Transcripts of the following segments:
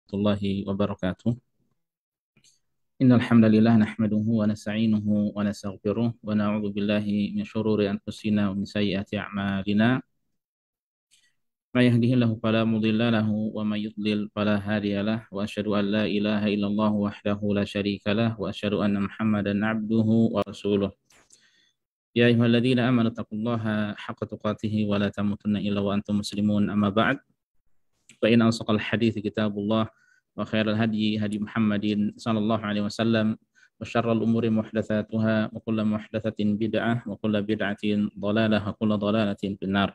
warahmatullahi wabarakatuh. Innal hamdalillah nahmaduhu wa nasta'inuhu wa nastaghfiruh wa na'udzu billahi min shururi anfusina wa min sayyiati a'malina. May yahdihillahu fala mudilla lahu wa may yudlil fala hadiyalah wa asyhadu an la ilaha illallah wahdahu la syarikalah wa asyhadu anna Muhammadan 'abduhu wa rasuluh. Ya ayyuhalladzina amanu taqullaha haqqa tuqatih wa la tamutunna illa wa antum muslimun amma ba'd. Fa in asqal hadits kitabullah wa khairal hadyi hadyi Muhammadin sallallahu alaihi wasallam wa syarrul umuri muhdatsatuha wa kullu muhdatsatin bid'ah wa kullu bid'atin dhalalah wa kullu dhalalatin finnar.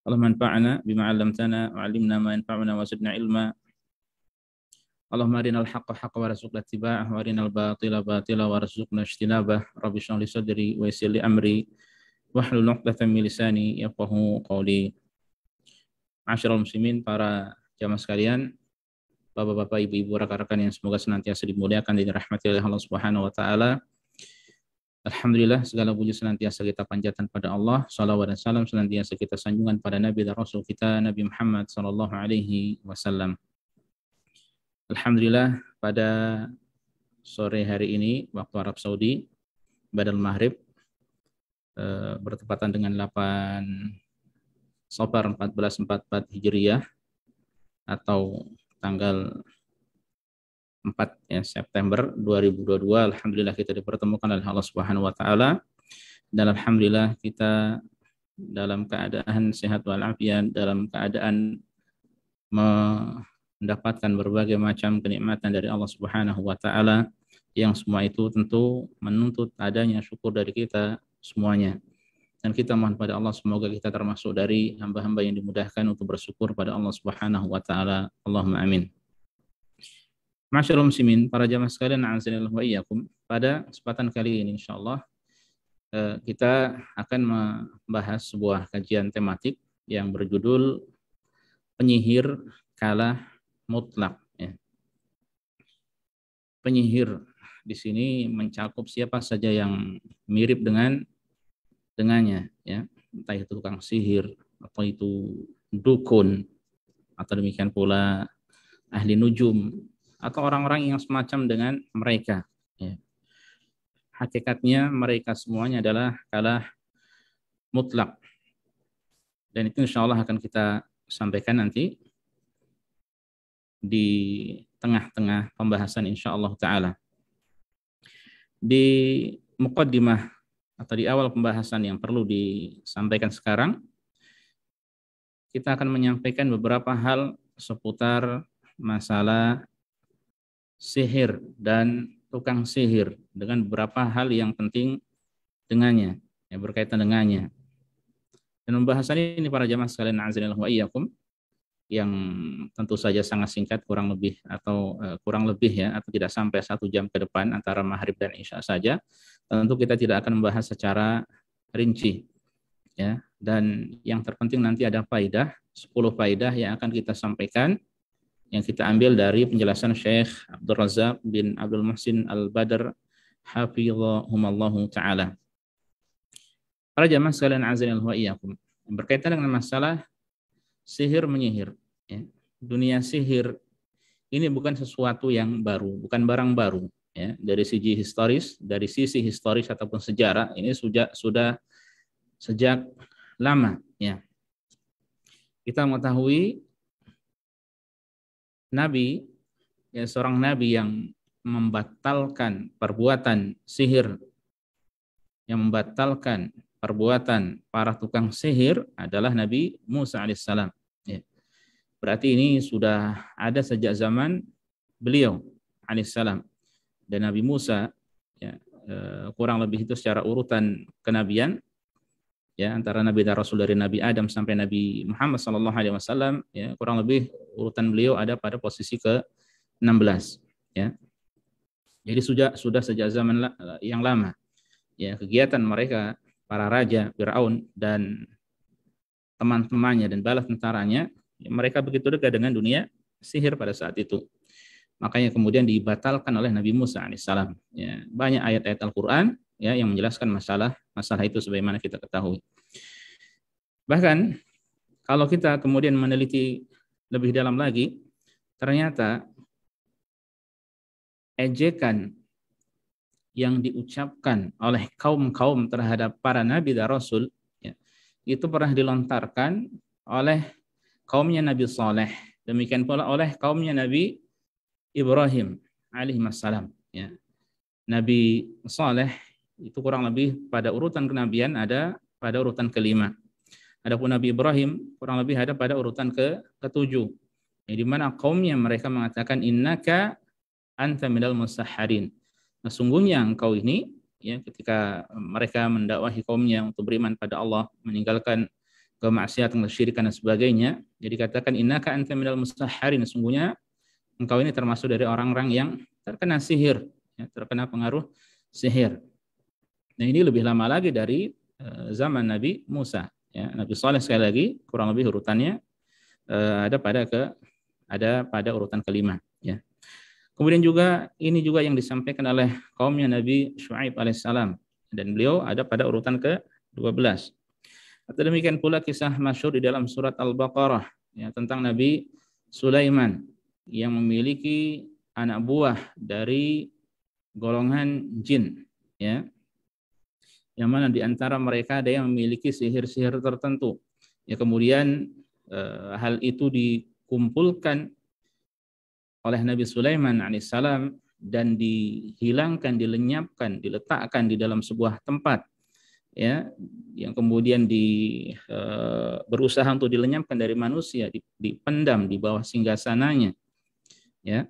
Allahumma anfa'na bima 'allamtana wa 'allimna ma yanfa'una wa zidna ilma. Allahumma arinal haqqa haqqan warzuqna ittiba'ah wa arinal batila batila warzuqna ijtinabah. Rabbi shrah li sadri wa yassir li amri wahlul 'uqdatam min lisani yafqahu qawli. Ma'asyiral muslimin, para jamaah sekalian, bapak-bapak, ibu-ibu, rekan-rekan yang semoga senantiasa dimuliakan dan dirahmati oleh Allah Subhanahu wa taala. Alhamdulillah, segala puji senantiasa kita panjatkan pada Allah. Shalawat dan salam senantiasa kita sanjungkan pada Nabi dan Rasul kita, Nabi Muhammad sallallahu alaihi wasallam. Alhamdulillah, pada sore hari ini waktu Arab Saudi, Badal Maghrib, bertepatan dengan 8 Safar 1444 Hijriyah atau tanggal 4 September 2022. Alhamdulillah kita dipertemukan oleh Allah Subhanahu wa taala, dan alhamdulillah kita dalam keadaan sehat walafiat, dalam keadaan mendapatkan berbagai macam kenikmatan dari Allah Subhanahu wa taala, yang semua itu tentu menuntut adanya syukur dari kita semuanya. Dan kita mohon pada Allah semoga kita termasuk dari hamba-hamba yang dimudahkan untuk bersyukur pada Allah Subhanahu wa taala. Allahumma amin. Ma'asyiral muslimin, para jamaah sekalian, a'azzanillahu wa iyyakum. Pada kesempatan kali ini insyaallah kita akan membahas sebuah kajian tematik yang berjudul penyihir kalah mutlak, ya. Penyihir di sini mencakup siapa saja yang mirip dengannya, ya, entah itu tukang sihir atau itu dukun atau demikian pula ahli nujum atau orang-orang yang semacam dengan mereka, ya. Hakikatnya mereka semuanya adalah kalah mutlak, dan itu insya Allah akan kita sampaikan nanti di tengah-tengah pembahasan insya Allah ta'ala. Di muqaddimah atau di awal pembahasan yang perlu disampaikan sekarang, kita akan menyampaikan beberapa hal seputar masalah sihir dan tukang sihir, dengan beberapa hal yang penting dengannya, yang berkaitan dengannya. Dan pembahasan ini para jamaah sekalian, a'azzanillahu wa iyyakum, yang tentu saja sangat singkat, kurang lebih ya, atau tidak sampai 1 jam ke depan antara maghrib dan isya saja. Tentu kita tidak akan membahas secara rinci, ya. Dan yang terpenting nanti ada faidah, 10 faidah yang akan kita sampaikan, yang kita ambil dari penjelasan Syekh Abdul Razak bin Abdul Muhsin Al-Badr hafizahumallahu ta'ala. Para jamaah sekalian, a'azzanillahu wa iyyakum, berkaitan dengan masalah sihir menyihir, ya. Dunia sihir ini bukan sesuatu yang baru, bukan barang baru, ya. Dari sisi historis ataupun sejarah, ini sudah sejak lama, ya. Kita mengetahui Nabi, ya, seorang nabi yang membatalkan perbuatan sihir, yang membatalkan perbuatan para tukang sihir adalah Nabi Musa alaihissalam, ya. Berarti ini sudah ada sejak zaman beliau alaihissalam. Dan Nabi Musa, ya, kurang lebih itu secara urutan kenabian, ya, antara Nabi dan Rasul dari Nabi Adam sampai Nabi Muhammad SAW, ya, kurang lebih urutan beliau ada pada posisi ke-16, ya. Jadi sudah sejak zaman yang lama, ya, kegiatan mereka, para raja Fir'aun dan teman-temannya dan bala tentaranya, ya, mereka begitu dekat dengan dunia sihir pada saat itu. Makanya kemudian dibatalkan oleh Nabi Musa alaihissalam, ya. Banyak ayat-ayat Al-Quran, ya, yang menjelaskan masalah itu sebagaimana kita ketahui. Bahkan kalau kita kemudian meneliti lebih dalam lagi, ternyata ejekan yang diucapkan oleh kaum-kaum terhadap para nabi dan rasul, ya, itu pernah dilontarkan oleh kaumnya Nabi Saleh, demikian pula oleh kaumnya Nabi Ibrahim alaihissalam. Ya. Nabi Saleh itu kurang lebih pada urutan kenabian ada pada urutan kelima. Adapun Nabi Ibrahim kurang lebih ada pada urutan ketujuh. Ya, di mana kaumnya mereka mengatakan innaka anta minal musahharin. Nah, sungguhnya engkau ini, ya, ketika mereka mendakwahi kaumnya untuk beriman pada Allah, meninggalkan kemaksiatan, kesyirikan dan sebagainya, jadi katakan innaka anta minal musahharin, sungguhnya engkau ini termasuk dari orang-orang yang terkena sihir, ya, terkena pengaruh sihir. Nah, ini lebih lama lagi dari zaman Nabi Musa. Ya, Nabi Saleh sekali lagi kurang lebih urutannya ada pada urutan kelima. Ya. Kemudian juga ini juga yang disampaikan oleh kaumnya Nabi Syuaib alaihissalam, dan beliau ada pada urutan ke-12. Atau demikian pula kisah masyhur di dalam surat Al-Baqarah, ya, tentang Nabi Sulaiman yang memiliki anak buah dari golongan jin, ya, yang mana di antara mereka ada yang memiliki sihir-sihir tertentu. Ya, kemudian hal itu dikumpulkan oleh Nabi Sulaiman alaihissalam dan dihilangkan, dilenyapkan, diletakkan di dalam sebuah tempat, ya, yang kemudian berusaha untuk dilenyapkan dari manusia, dipendam di bawah singgasananya, ya.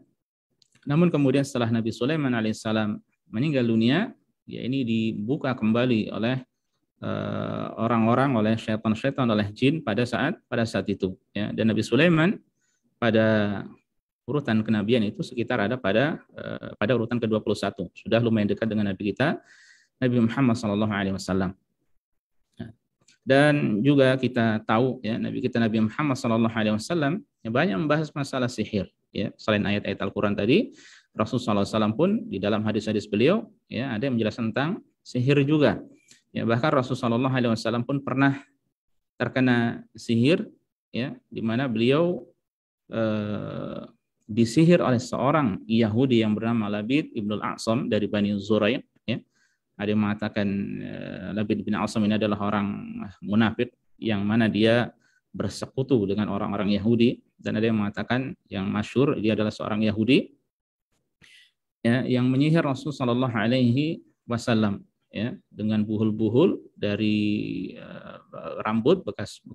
Namun kemudian setelah Nabi Sulaiman alaihissalam meninggal dunia, ya, ini dibuka kembali oleh orang-orang, oleh syaitan-syaitan, oleh jin pada saat itu, ya. Dan Nabi Sulaiman pada urutan kenabian itu sekitar ada pada urutan ke-21. Sudah lumayan dekat dengan Nabi kita, Nabi Muhammad SAW. Dan juga kita tahu, ya, Nabi kita Nabi Muhammad SAW ya, banyak membahas masalah sihir. Ya, selain ayat-ayat Al-Quran tadi, Rasulullah SAW pun di dalam hadis-hadis beliau, ya, ada yang menjelaskan tentang sihir juga. Ya, bahkan Rasulullah SAW pun pernah terkena sihir, ya, di mana beliau disihir oleh seorang Yahudi yang bernama Labid ibn al-A'sam dari Bani Zuraik. Ya. Ada yang mengatakan Labid bin al-A'sam ini adalah orang munafik yang mana dia bersekutu dengan orang-orang Yahudi, dan ada yang mengatakan yang masyhur dia adalah seorang Yahudi, ya, yang menyihir Rasul sallallahu alaihi wasallam, ya, dengan buhul-buhul dari rambut bekas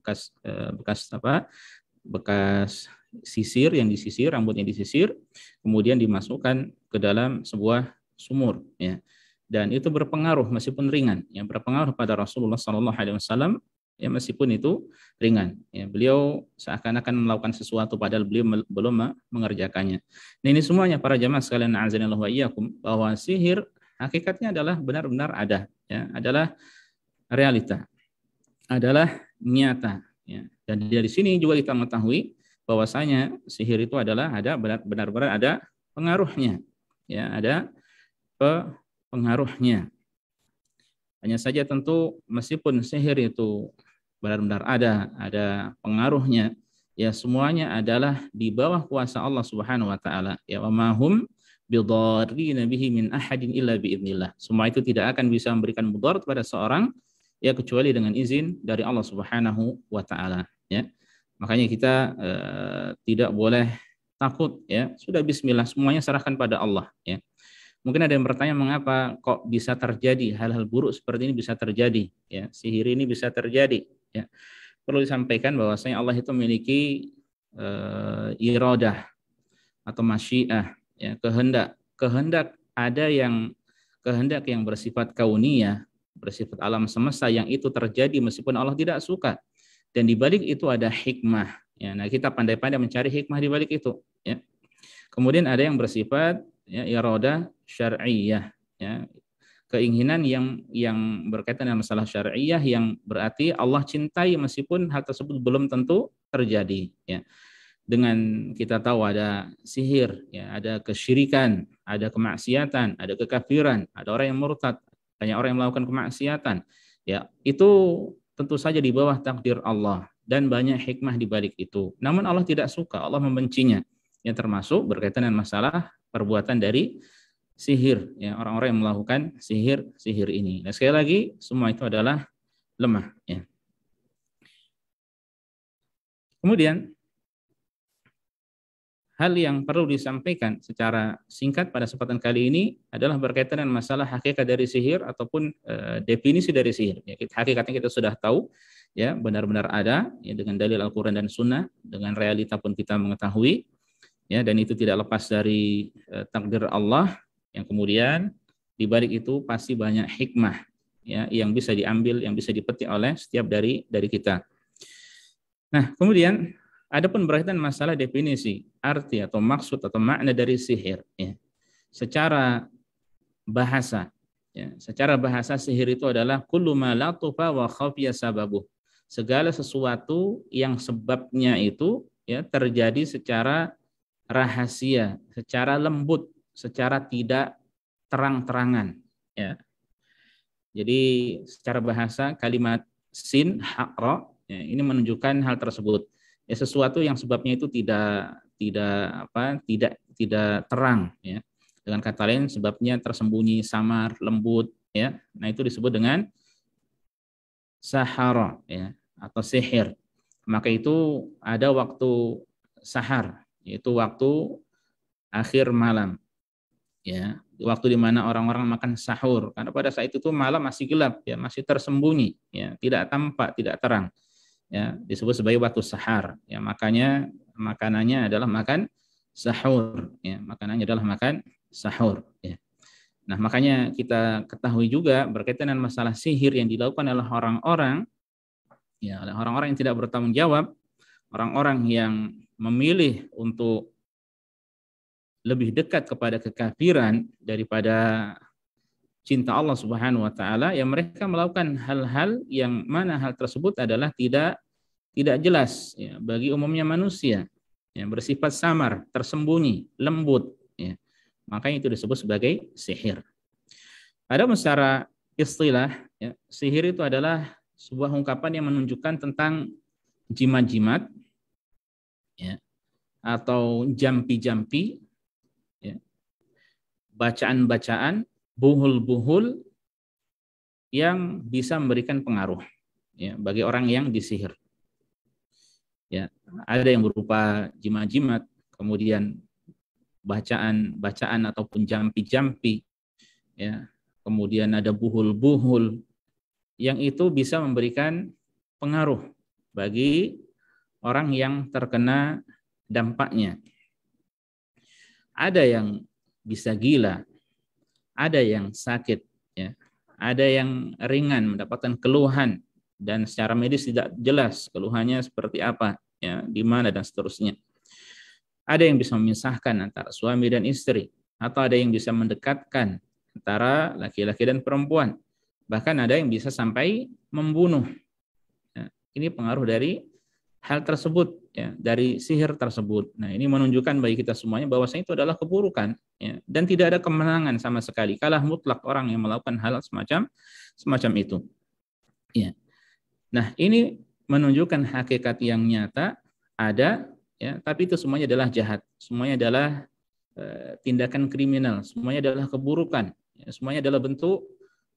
sisir yang disisir, rambutnya disisir, kemudian dimasukkan ke dalam sebuah sumur, ya. Dan itu berpengaruh meskipun ringan, yang berpengaruh pada Rasulullah SAW, ya, meskipun itu ringan, ya. Beliau seakan-akan melakukan sesuatu padahal beliau belum mengerjakannya. Nah, ini semuanya para jamaah sekalian a'azanallahu wa iyyakum, bahwa sihir hakikatnya adalah benar-benar ada, ya, adalah realita, adalah nyata, ya. Dan dari sini juga kita mengetahui bahwasanya sihir itu adalah ada benar-benar ada pengaruhnya, ya, ada pengaruhnya. Hanya saja tentu meskipun sihir itu benar-benar ada pengaruhnya, ya, semuanya adalah di bawah kuasa Allah Subhanahu wa taala, ya, wa mahum bidarrina bihi min ahadin illa biidznillah. Semua itu tidak akan bisa memberikan mudarat pada seorang, ya, kecuali dengan izin dari Allah Subhanahu wa taala, ya. Makanya kita tidak boleh takut, ya. Sudah bismillah, semuanya serahkan pada Allah, ya. Mungkin ada yang bertanya mengapa kok bisa terjadi hal-hal buruk seperti ini bisa terjadi, ya. Sihir ini bisa terjadi, ya. Perlu disampaikan bahwasanya Allah itu memiliki iradah atau masyiah, ya, kehendak ada yang kehendak yang bersifat kauniyah, bersifat alam semesta yang itu terjadi meskipun Allah tidak suka. Dan di balik itu ada hikmah, ya. Nah, kita pandai-pandai mencari hikmah di balik itu, ya. Kemudian ada yang bersifat, ya, iradah syar'iyyah, ya, keinginan yang berkaitan dengan masalah syar'iyyah, yang berarti Allah cintai meskipun hal tersebut belum tentu terjadi, ya. Dengan kita tahu ada sihir, ya, ada kesyirikan, ada kemaksiatan, ada kekafiran, ada orang yang murtad, banyak orang yang melakukan kemaksiatan, ya, itu tentu saja di bawah takdir Allah dan banyak hikmah di balik itu. Namun Allah tidak suka, Allah membencinya. yang termasuk berkaitan dengan masalah perbuatan dari sihir, ya, orang-orang yang melakukan sihir ini. Nah, sekali lagi semua itu adalah lemah, ya. Kemudian hal yang perlu disampaikan secara singkat pada kesempatan kali ini adalah berkaitan dengan masalah hakikat dari sihir ataupun definisi dari sihir. Ya, hakikatnya kita sudah tahu, ya, benar-benar ada, ya, dengan dalil Al-Quran dan Sunnah, dengan realita pun kita mengetahui, ya, dan itu tidak lepas dari takdir Allah, yang kemudian di balik itu pasti banyak hikmah, ya, yang bisa diambil, yang bisa dipetik oleh setiap dari kita. Nah, kemudian adapun berkaitan masalah definisi, arti atau maksud atau makna dari sihir, ya, secara bahasa, ya, secara bahasa sihir itu adalah kullu ma latufa wa khafiya sababuh. Segala sesuatu yang sebabnya itu, ya, terjadi secara rahasia, secara lembut, secara tidak terang-terangan, ya. Jadi secara bahasa kalimat sin haqra, ya, ini menunjukkan hal tersebut. Ya, sesuatu yang sebabnya itu tidak terang, ya. Dengan kata lain sebabnya tersembunyi, samar, lembut, ya. Nah, itu disebut dengan sahara, ya, atau sihir. Maka itu ada waktu sahar, yaitu waktu akhir malam, ya, waktu di mana orang-orang makan sahur, karena pada saat itu tuh malam masih gelap, ya, masih tersembunyi, ya, tidak tampak, tidak terang, ya, disebut sebagai waktu sahar, ya, makanya makanannya adalah makan sahur, ya, makanannya adalah makan sahur, ya. Nah, makanya kita ketahui juga berkaitan dengan masalah sihir yang dilakukan oleh orang-orang, ya, oleh orang-orang yang tidak bertanggung jawab, orang-orang yang memilih untuk lebih dekat kepada kekafiran daripada cinta Allah Subhanahu wa taala, ya, mereka melakukan hal-hal yang mana hal tersebut adalah tidak jelas, ya, bagi umumnya manusia, ya, bersifat samar, tersembunyi, lembut, ya. Makanya itu disebut sebagai sihir. Ada secara istilah, ya, sihir itu adalah sebuah ungkapan yang menunjukkan tentang jimat-jimat, ya, atau jampi-jampi, ya, bacaan-bacaan, buhul-buhul yang bisa memberikan pengaruh, ya, bagi orang yang disihir. Ya, ada yang berupa jimat-jimat, kemudian bacaan-bacaan ataupun jampi-jampi, ya, kemudian ada buhul-buhul yang itu bisa memberikan pengaruh bagi orang yang terkena dampaknya. Ada yang bisa gila, ada yang sakit, ya, ada yang ringan mendapatkan keluhan dan secara medis tidak jelas keluhannya seperti apa, ya, di mana dan seterusnya. Ada yang bisa memisahkan antara suami dan istri, atau ada yang bisa mendekatkan antara laki-laki dan perempuan. Bahkan ada yang bisa sampai membunuh. Ya, ini pengaruh dari hal tersebut, ya, dari sihir tersebut. Nah, ini menunjukkan bagi kita semuanya bahwasanya itu adalah keburukan, ya, dan tidak ada kemenangan sama sekali. Kalah mutlak orang yang melakukan hal semacam itu. Ya. Nah, ini menunjukkan hakikat yang nyata ada, ya, tapi itu semuanya adalah jahat, semuanya adalah tindakan kriminal, semuanya adalah keburukan, ya, semuanya adalah bentuk,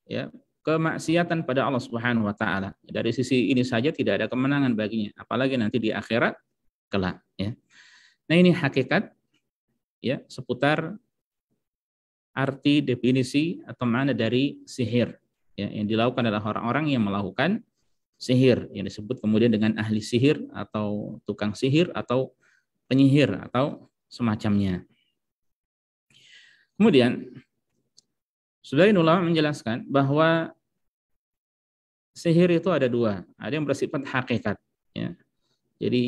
ya, kemaksiatan pada Allah Subhanahu wa taala. Dari sisi ini saja tidak ada kemenangan baginya, apalagi nanti di akhirat kelak, ya. Nah, ini hakikat, ya, seputar arti, definisi atau makna dari sihir, ya, yang dilakukan oleh orang-orang yang melakukan sihir, yang disebut kemudian dengan ahli sihir atau tukang sihir atau penyihir atau semacamnya. Kemudian sebagian ulama menjelaskan bahwa sihir itu ada dua, ada yang bersifat hakikat, ya. Jadi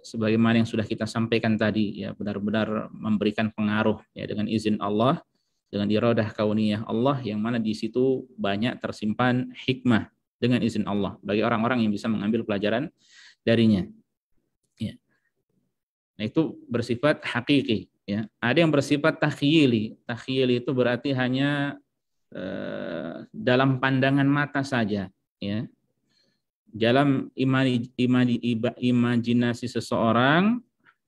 sebagaimana yang sudah kita sampaikan tadi, ya, benar-benar memberikan pengaruh, ya, dengan izin Allah, dengan iradah kauniyah Allah, yang mana di situ banyak tersimpan hikmah dengan izin Allah bagi orang-orang yang bisa mengambil pelajaran darinya, ya. Nah, itu bersifat hakiki, ya. Ada yang bersifat takhyili. Takhyili itu berarti hanya dalam pandangan mata saja, ya. Dalam imajinasi seseorang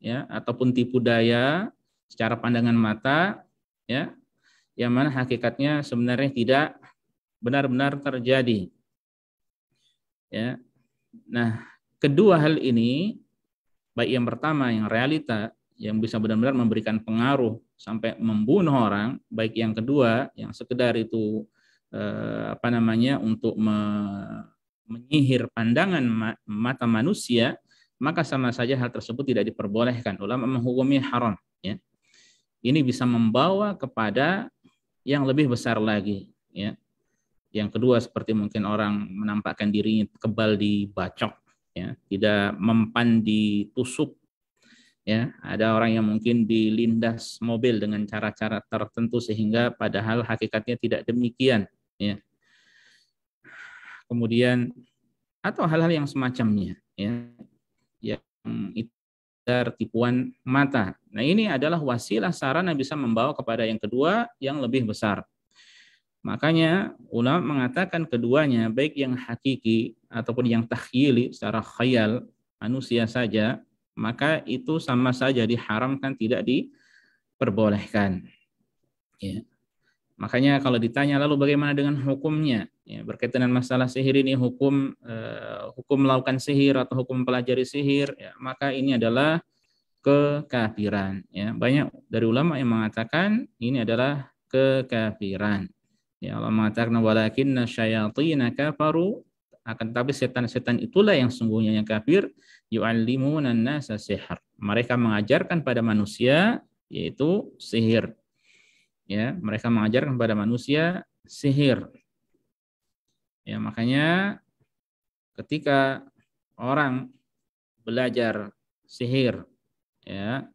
ya, ataupun tipu daya secara pandangan mata, ya, yang mana hakikatnya sebenarnya tidak benar-benar terjadi. Ya. Nah, kedua hal ini, baik yang pertama yang realita yang bisa benar-benar memberikan pengaruh sampai membunuh orang, baik yang kedua yang sekedar itu untuk menyihir pandangan mata manusia, maka sama saja hal tersebut tidak diperbolehkan. Ulama menghukumi haram. Ya. Ini bisa membawa kepada yang lebih besar lagi. Ya. Yang kedua seperti mungkin orang menampakkan dirinya kebal dibacok, ya, tidak mempan ditusuk. Ya, ada orang yang mungkin dilindas mobil dengan cara-cara tertentu sehingga padahal hakikatnya tidak demikian. Ya. Kemudian atau hal-hal yang semacamnya, ya, yang itu tipuan mata. Nah, ini adalah wasilah sarana bisa membawa kepada yang kedua yang lebih besar. Makanya ulama mengatakan keduanya, baik yang hakiki ataupun yang takhyili secara khayal manusia saja, maka itu sama saja diharamkan, tidak diperbolehkan. Ya. Makanya kalau ditanya lalu bagaimana dengan hukumnya, ya, berkaitan dengan masalah sihir ini, hukum melakukan sihir atau hukum pelajari sihir, ya, maka ini adalah kekafiran. Ya. Banyak dari ulama yang mengatakan ini adalah kekafiran. Ya, Allah mengatakan walakinna syayatina kafaru, akan tapi setan-setan itulah yang sungguhnya yang kafir, yu'allimuna an-nasa sihr. Mereka mengajarkan pada manusia yaitu sihir. Ya, mereka mengajarkan kepada manusia sihir. Ya, makanya ketika orang belajar sihir, ya,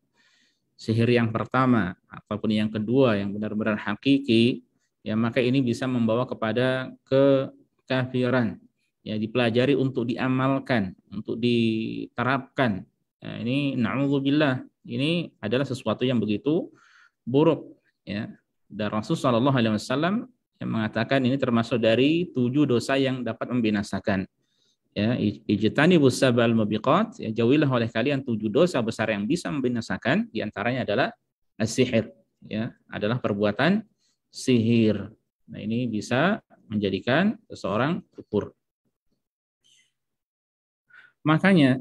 sihir yang pertama ataupun yang kedua yang benar-benar hakiki, ya, maka ini bisa membawa kepada kekafiran. Ya, dipelajari untuk diamalkan, untuk diterapkan. Ya, ini na'udzubillah, ini adalah sesuatu yang begitu buruk, ya. Dan Rasulullah SAW yang mengatakan ini termasuk dari 7 dosa yang dapat membinasakan. Ya, ijtanibus sab'al mubiqat, ya, jauhilah oleh kalian 7 dosa besar yang bisa membinasakan, di antaranya adalah as-sihir, ya, adalah perbuatan sihir. Nah, ini bisa menjadikan seseorang kufur. Makanya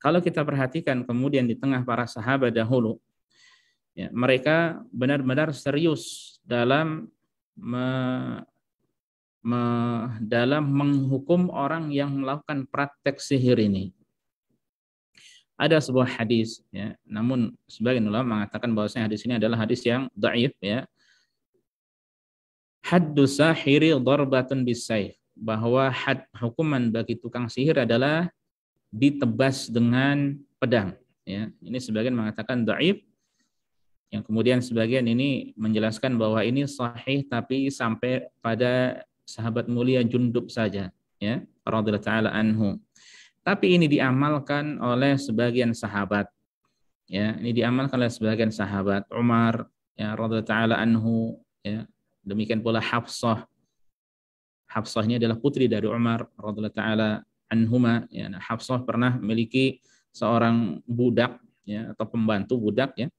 kalau kita perhatikan kemudian di tengah para sahabat dahulu, ya, mereka benar-benar serius dalam dalam menghukum orang yang melakukan praktek sihir ini. Ada sebuah hadis, ya, namun sebagian ulama mengatakan bahwasanya hadis ini adalah hadis yang dhaif, ya. Haddu sahiri darbatun bisayf, bahwa hukuman bagi tukang sihir adalah ditebas dengan pedang, ya. Ini sebagian mengatakan dhaif, yang kemudian sebagian ini menjelaskan bahwa ini sahih tapi sampai pada sahabat mulia Jundub saja, ya, radhiyallahu taala anhu. Tapi ini diamalkan oleh sebagian sahabat, ya, ini diamalkan oleh sebagian sahabat. Umar, ya, radhiyallahu taala anhu, ya, demikian pula Hafsah. Hafsah ini adalah putri dari Umar radhiyallahu taala anhuma, ya. Nah, Hafsah pernah memiliki seorang budak, ya, atau pembantu budak, ya.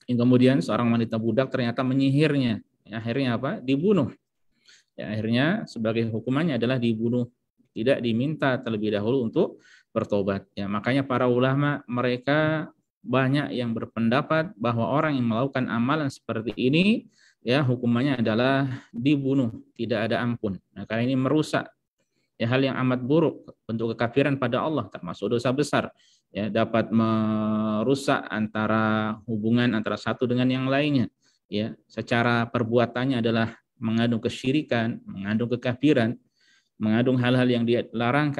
Yang kemudian seorang wanita budak ternyata menyihirnya. Ya, akhirnya apa? Dibunuh. Ya, akhirnya sebagai hukumannya adalah dibunuh, tidak diminta terlebih dahulu untuk bertobat. Ya, makanya para ulama mereka banyak yang berpendapat bahwa orang yang melakukan amalan seperti ini, ya, hukumannya adalah dibunuh, tidak ada ampun. Nah, karena ini merusak, ya, hal yang amat buruk, bentuk kekafiran pada Allah, termasuk dosa besar, ya, dapat merusak antara hubungan antara satu dengan yang lainnya, ya, secara perbuatannya adalah mengandung kesyirikan, mengandung kekafiran, mengandung hal-hal yang dilarang,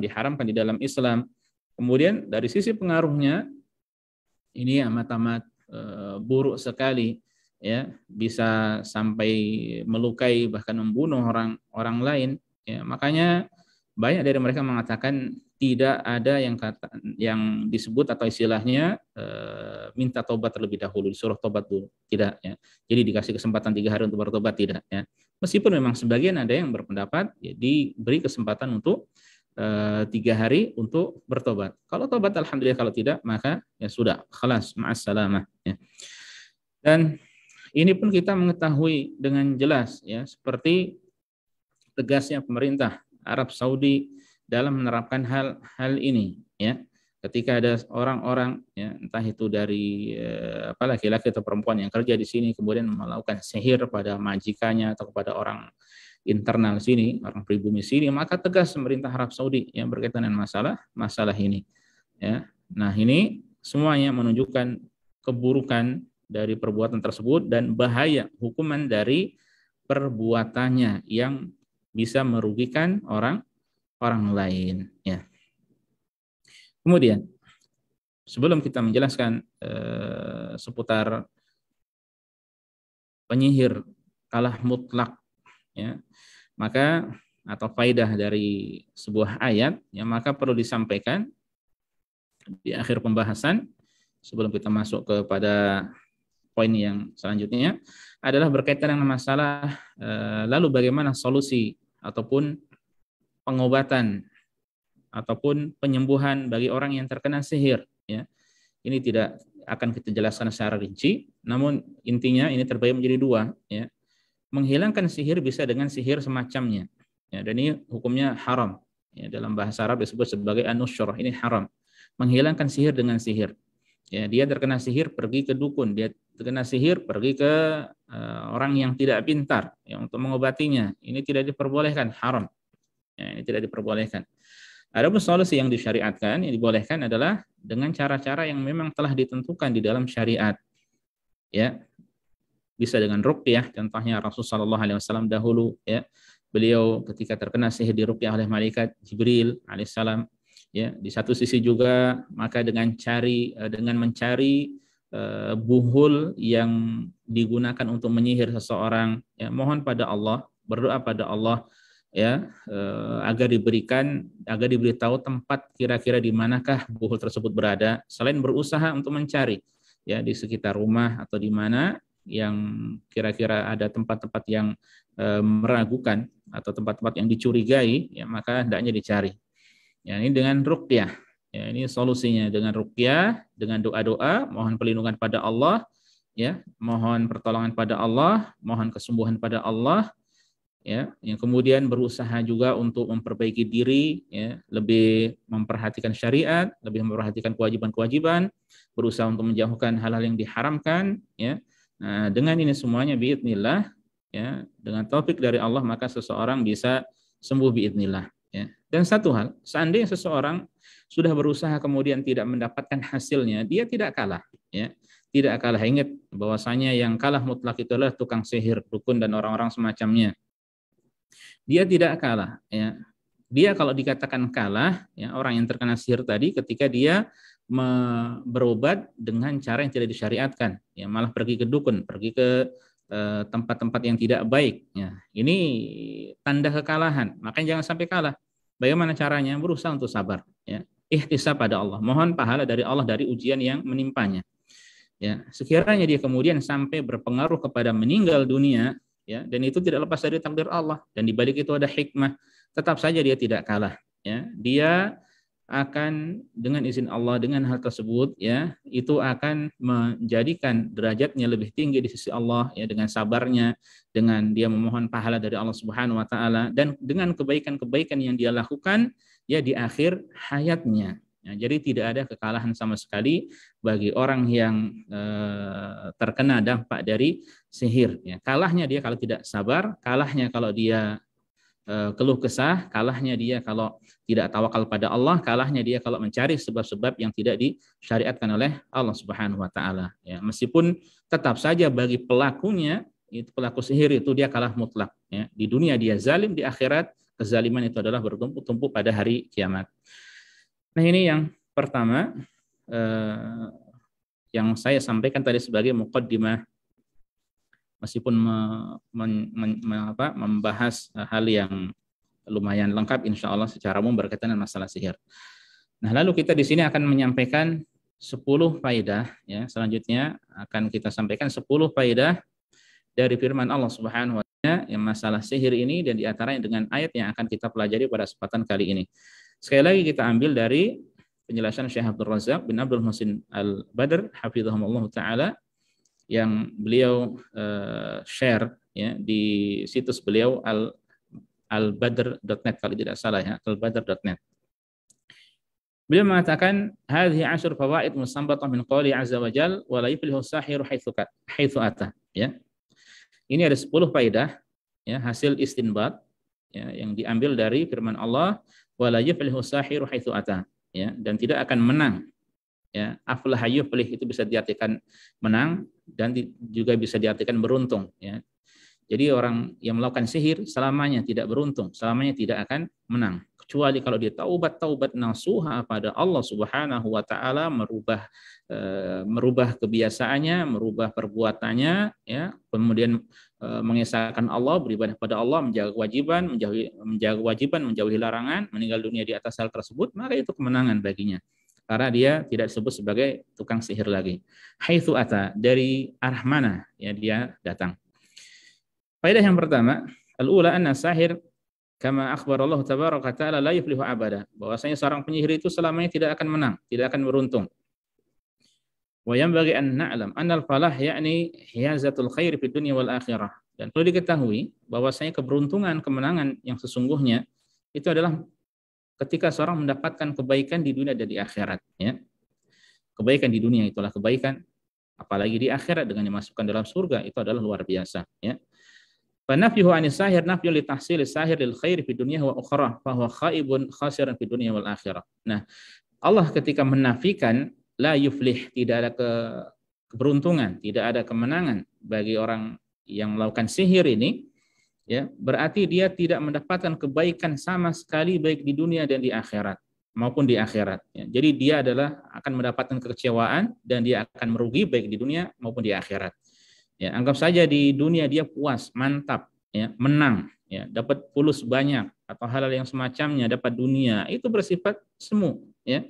diharamkan di dalam Islam. Kemudian dari sisi pengaruhnya ini amat-amat buruk sekali, ya, bisa sampai melukai bahkan membunuh orang lain, ya. Makanya banyak dari mereka mengatakan tidak ada yang disebut atau istilahnya minta tobat terlebih dahulu, disuruh tobat dulu, tidak, ya. Jadi dikasih kesempatan 3 hari untuk bertobat, tidak, ya. Meskipun memang sebagian ada yang berpendapat, ya, diberi kesempatan untuk 3 hari untuk bertobat. Kalau tobat alhamdulillah, kalau tidak maka ya sudah, khalas, ma'assalamah ya. Dan ini pun kita mengetahui dengan jelas ya, seperti tegasnya pemerintah Arab Saudi dalam menerapkan hal ini ya. Ketika ada orang-orang ya, entah itu dari laki-laki atau perempuan yang kerja di sini kemudian melakukan sihir pada majikannya atau kepada orang internal sini, orang pribumi sini, maka tegas pemerintah Arab Saudi yang berkaitan dengan masalah ini ya. Nah, ini semuanya menunjukkan keburukan dari perbuatan tersebut dan bahaya hukuman dari perbuatannya yang bisa merugikan orang lain ya. Kemudian sebelum kita menjelaskan seputar penyihir kalah mutlak ya, maka atau faidah dari sebuah ayat ya, maka perlu disampaikan di akhir pembahasan sebelum kita masuk kepada poin yang selanjutnya adalah berkaitan dengan masalah lalu bagaimana solusi ataupun pengobatan ataupun penyembuhan bagi orang yang terkena sihir ya. Ini tidak akan kita jelaskan secara rinci, namun intinya ini terbagi menjadi 2 ya. Menghilangkan sihir bisa dengan sihir semacamnya ya, dan ini hukumnya haram ya, dalam bahasa Arab disebut sebagai an-nusyr, ini haram. Menghilangkan sihir dengan sihir ya, dia terkena sihir pergi ke dukun, dia terkena sihir pergi ke orang yang tidak pintar ya, untuk mengobatinya, ini tidak diperbolehkan, haram ya, ini tidak diperbolehkan. Adapun solusi yang disyariatkan, yang dibolehkan adalah dengan cara-cara yang memang telah ditentukan di dalam syariat. Ya. Bisa dengan ruqyah, contohnya Rasulullah SAW dahulu ya. Beliau ketika terkena sihir diruqyah oleh malaikat Jibril alaihissalam ya. Di satu sisi juga maka dengan mencari buhul yang digunakan untuk menyihir seseorang ya, mohon pada Allah, berdoa pada Allah ya, agar diberitahu tempat kira-kira di manakah buhul tersebut berada, selain berusaha untuk mencari ya di sekitar rumah atau di mana yang kira-kira ada tempat-tempat yang meragukan atau tempat-tempat yang dicurigai ya, maka hendaknya dicari ya. Ini dengan ruqyah ya, ini solusinya dengan ruqyah, dengan doa-doa, mohon perlindungan pada Allah ya, mohon pertolongan pada Allah, mohon kesembuhan pada Allah ya, yang kemudian berusaha juga untuk memperbaiki diri ya, lebih memperhatikan syariat, lebih memperhatikan kewajiban-kewajiban, berusaha untuk menjauhkan hal-hal yang diharamkan ya. Nah, dengan ini semuanya biidznillah ya, dengan taufik dari Allah maka seseorang bisa sembuh biidznillah ya. Dan satu hal, seandainya seseorang sudah berusaha kemudian tidak mendapatkan hasilnya, dia tidak kalah ya. Tidak kalah. Ingat bahwasanya yang kalah mutlak itu adalah tukang sihir, dukun dan orang-orang semacamnya. Dia tidak kalah ya. Dia kalau dikatakan kalah ya, orang yang terkena sihir tadi ketika dia berobat dengan cara yang tidak disyariatkan ya, malah pergi ke dukun, pergi ke tempat-tempat yang tidak baik ya. Ini tanda kekalahan. Makanya jangan sampai kalah. Bagaimana caranya? Berusaha untuk sabar ya. Ihtisab pada Allah, mohon pahala dari Allah dari ujian yang menimpanya. Ya, sekiranya dia kemudian sampai berpengaruh kepada meninggal dunia ya, dan itu tidak lepas dari takdir Allah, dan di balik itu ada hikmah, tetap saja dia tidak kalah ya. Dia akan dengan izin Allah, dengan hal tersebut ya, itu akan menjadikan derajatnya lebih tinggi di sisi Allah ya, dengan sabarnya, dengan dia memohon pahala dari Allah Subhanahu wa taala, dan dengan kebaikan-kebaikan yang dia lakukan ya di akhir hayatnya. Ya, jadi tidak ada kekalahan sama sekali bagi orang yang terkena dampak dari sihir. Ya, kalahnya dia kalau tidak sabar, kalahnya kalau dia keluh kesah, kalahnya dia kalau tidak tawakal pada Allah, kalahnya dia kalau mencari sebab-sebab yang tidak disyariatkan oleh Allah Subhanahu wa taala. Ya, meskipun tetap saja bagi pelakunya, itu pelaku sihir itu dia kalah mutlak. Ya. Di dunia dia zalim, di akhirat kezaliman itu adalah bertumpuk-tumpuk pada hari kiamat. Nah, ini yang pertama yang saya sampaikan tadi sebagai muqaddimah, meskipun membahas hal yang lumayan lengkap insya Allah secara umum berkaitan dengan masalah sihir. Nah, lalu kita di sini akan menyampaikan 10 faedah ya. Selanjutnya akan kita sampaikan 10 faedah dari firman Allah Subhanahu wa taala yang masalah sihir ini, dan diantaranya dengan ayat yang akan kita pelajari pada kesempatan kali ini. Sekali lagi kita ambil dari penjelasan Syekh Abdul Razak bin Abdul Muhsin Al-Badr hafizahumullah taala yang beliau share ya di situs beliau albadr.net kalau tidak salah ya, albadr.net. Beliau mengatakan hadhihi 10 fawaid mustanbatah min qouli azza wa jal wa la yuflihu sahiru haitsu ata ya. Ini ada 10 faedah ya, hasil istinbat ya, yang diambil dari firman Allah wala yuflihu sahiru haitsu ata ya, dan tidak akan menang ya. Aflah yuflih itu bisa diartikan menang dan juga bisa diartikan beruntung ya. Jadi orang yang melakukan sihir selamanya tidak beruntung, selamanya tidak akan menang. Kecuali kalau dia taubat nasuha pada Allah Subhanahu wa taala, merubah kebiasaannya, merubah perbuatannya ya, kemudian mengesahkan Allah, beribadah pada Allah, menjaga kewajiban, menjauhi larangan, meninggal dunia di atas hal tersebut, maka itu kemenangan baginya. Karena dia tidak disebut sebagai tukang sihir lagi. Haitsu ata, dari arah mana ya dia datang. Faedah yang pertama, al-ula anna sahir kama akhbar Allah tabaraka ta'ala la yuflihu abada. Bahwasanya seorang penyihir itu selamanya tidak akan menang, tidak akan beruntung. Wa yanbaghi an na'lam anna al-falah yakni hiyazatul khair fid dunya wal akhirah. Dan perlu diketahui bahwasanya keberuntungan, kemenangan yang sesungguhnya itu adalah ketika seorang mendapatkan kebaikan di dunia dan di akhirat ya. Kebaikan di dunia itulah kebaikan, apalagi di akhirat dengan dimasukkan dalam surga itu adalah luar biasa ya. Fanafyuhu anis sahir nafyun li tahsil sahir lil khair fi dunya wa ukhra fa huwa khaibun khasiran fi dunya wal akhirah. Nah, Allah ketika menafikan la yuflih, tidak ada keberuntungan, tidak ada kemenangan bagi orang yang melakukan sihir ini, ya, berarti dia tidak mendapatkan kebaikan sama sekali baik di dunia dan di akhirat maupun di akhirat. Ya. Jadi dia akan mendapatkan kekecewaan dan dia akan merugi baik di dunia maupun di akhirat. Ya, anggap saja di dunia dia puas, mantap, ya, menang, ya, dapat fulus banyak atau hal-hal yang semacamnya, dapat dunia, itu bersifat semu, ya.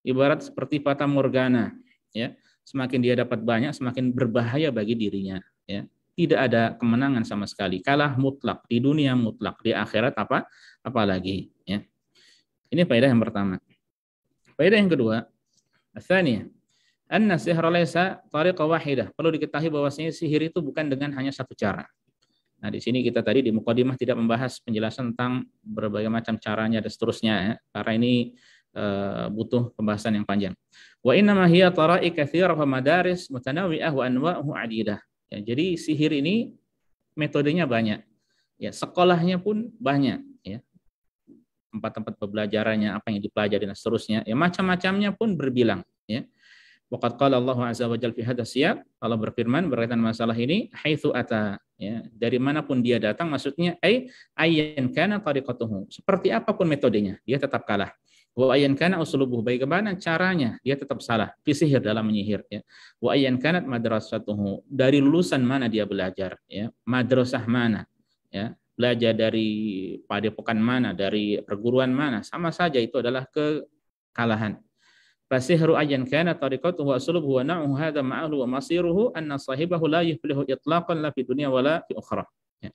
Ibarat seperti fata morgana, ya. Semakin dia dapat banyak, semakin berbahaya bagi dirinya, ya. Tidak ada kemenangan sama sekali, kalah mutlak di dunia, mutlak di akhirat apalagi, ya. Ini faedah yang pertama. Faedah yang kedua, ats-tsaniyah anna sihra laisa tariqah wahidah. Perlu diketahui bahwasanya sihir itu bukan dengan hanya satu cara. Nah, di sini kita tadi di muqaddimah tidak membahas penjelasan tentang berbagai macam caranya dan seterusnya ya, karena ini butuh pembahasan yang panjang. Wa inna ma hiya tara'iq katsirah wa madaris mutanawwi'ah wa anwa'uhu 'adidah. Ya, jadi sihir ini metodenya banyak. Ya, sekolahnya pun banyak ya. Tempat-tempat pembelajarannya, apa yang dipelajari dan seterusnya, ya macam-macamnya pun berbilang ya. Waqad qala Allah azza wa jalla fi hadzal siyaq, Allah berfirman berkaitan masalah ini, haitsu ata, ya, dari manapun dia datang, maksudnya ayyan kana tariqatuhu, seperti apapun metodenya, dia tetap kalah. Wa ayyan kana uslubuhu, bagaimana caranya, dia tetap salah, fi sihir, dalam menyihir, ya. Wa ayyan kanat madrasatuhu, dari lulusan mana dia belajar, ya, madrasah mana, ya, belajar dari padepokan mana, dari perguruan mana, sama saja itu adalah kekalahan. Fasihru ayyan kana tariqatuhu wa aslubuhu wa na'uhu hadha ma'alu wa masiruhu anna sahibahu la yuflihu itlaqan la fi dunya wala fi ukhra. Ya.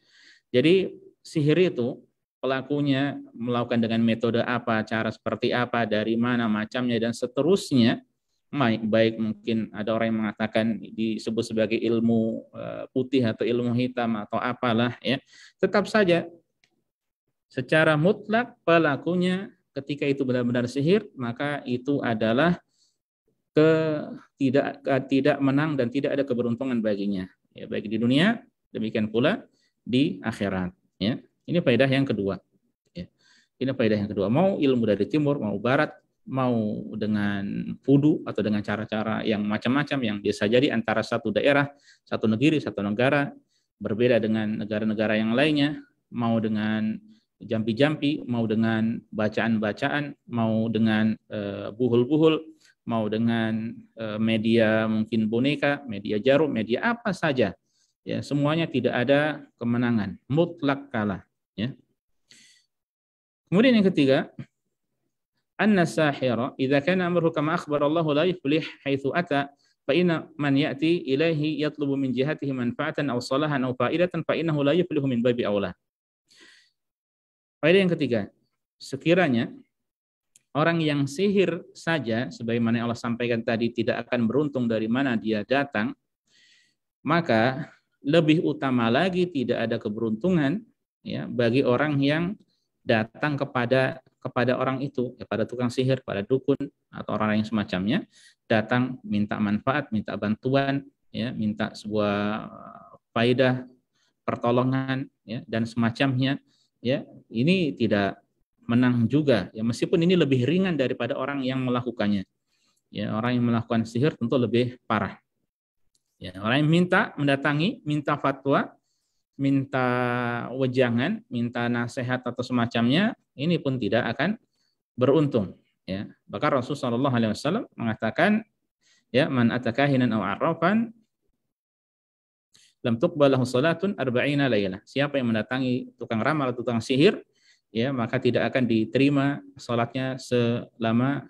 Jadi sihir itu pelakunya melakukan dengan metode apa, cara seperti apa, dari mana, macamnya dan seterusnya. Baik mungkin ada orang yang mengatakan disebut sebagai ilmu putih atau ilmu hitam atau apalah ya. Tetap saja secara mutlak pelakunya ketika itu benar-benar sihir, maka itu adalah tidak menang dan tidak ada keberuntungan baginya. Ya, baik di dunia, demikian pula di akhirat. Ya, ini faedah yang kedua. Ya, ini faedah yang kedua. Mau ilmu dari timur, mau barat, mau dengan fudu atau dengan cara-cara yang macam-macam yang bisa jadi antara satu daerah, satu negeri, satu negara berbeda dengan negara-negara yang lainnya, mau dengan jampi-jampi, mau dengan bacaan-bacaan, mau dengan buhul-buhul, mau dengan media mungkin boneka, media jarum, media apa saja, ya semuanya tidak ada kemenangan, mutlak kalah. Ya. Kemudian yang ketiga, anna sahira idza kana amruhu kama akhbar Allah la yuflih haitsu ata fa inna man ya'ti ilaihi yatlubu min jihatihi manfa'atan aw salahan aw fa'idatan fa innahu la yuflihu min babi aula. Faedah yang ketiga, sekiranya Orang yang sihir saja, sebagaimana Allah sampaikan tadi, tidak akan beruntung dari mana dia datang, maka lebih utama lagi tidak ada keberuntungan ya bagi orang yang datang kepada orang itu, kepada tukang sihir, pada dukun atau orang yang semacamnya, datang minta manfaat, minta bantuan, ya, minta sebuah faidah, pertolongan, ya, dan semacamnya, ya, ini tidak menang juga, ya, meskipun ini lebih ringan daripada orang yang melakukannya. Ya, orang yang melakukan sihir tentu lebih parah. Ya, orang yang mendatangi, minta fatwa, minta wejangan, minta nasihat atau semacamnya, ini pun tidak akan beruntung. Ya, bahkan Rasulullah SAW mengatakan, ya, man atakahinan aw arrafan lam tuqbal lahu salatun arba'ina lailah. Siapa yang mendatangi tukang ramal atau tukang sihir, ya, maka tidak akan diterima salatnya selama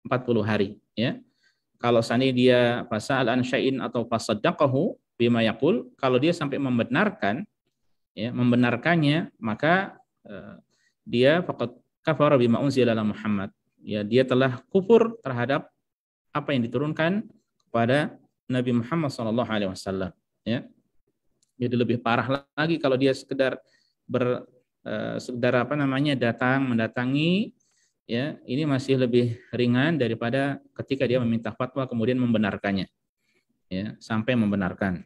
40 hari, ya. Kalau seandainya dia fasal an syai'in atau fasaddaqahu bima yaqul, kalau dia sampai membenarkan, ya, membenarkannya, maka dia faqad kafara bima unzila ala Muhammad. Ya, dia telah kufur terhadap apa yang diturunkan kepada Nabi Muhammad SAW. Ya. Jadi lebih parah lagi kalau dia sekedar mendatangi, ya, ini masih lebih ringan daripada ketika dia meminta fatwa kemudian membenarkannya, ya, sampai membenarkan.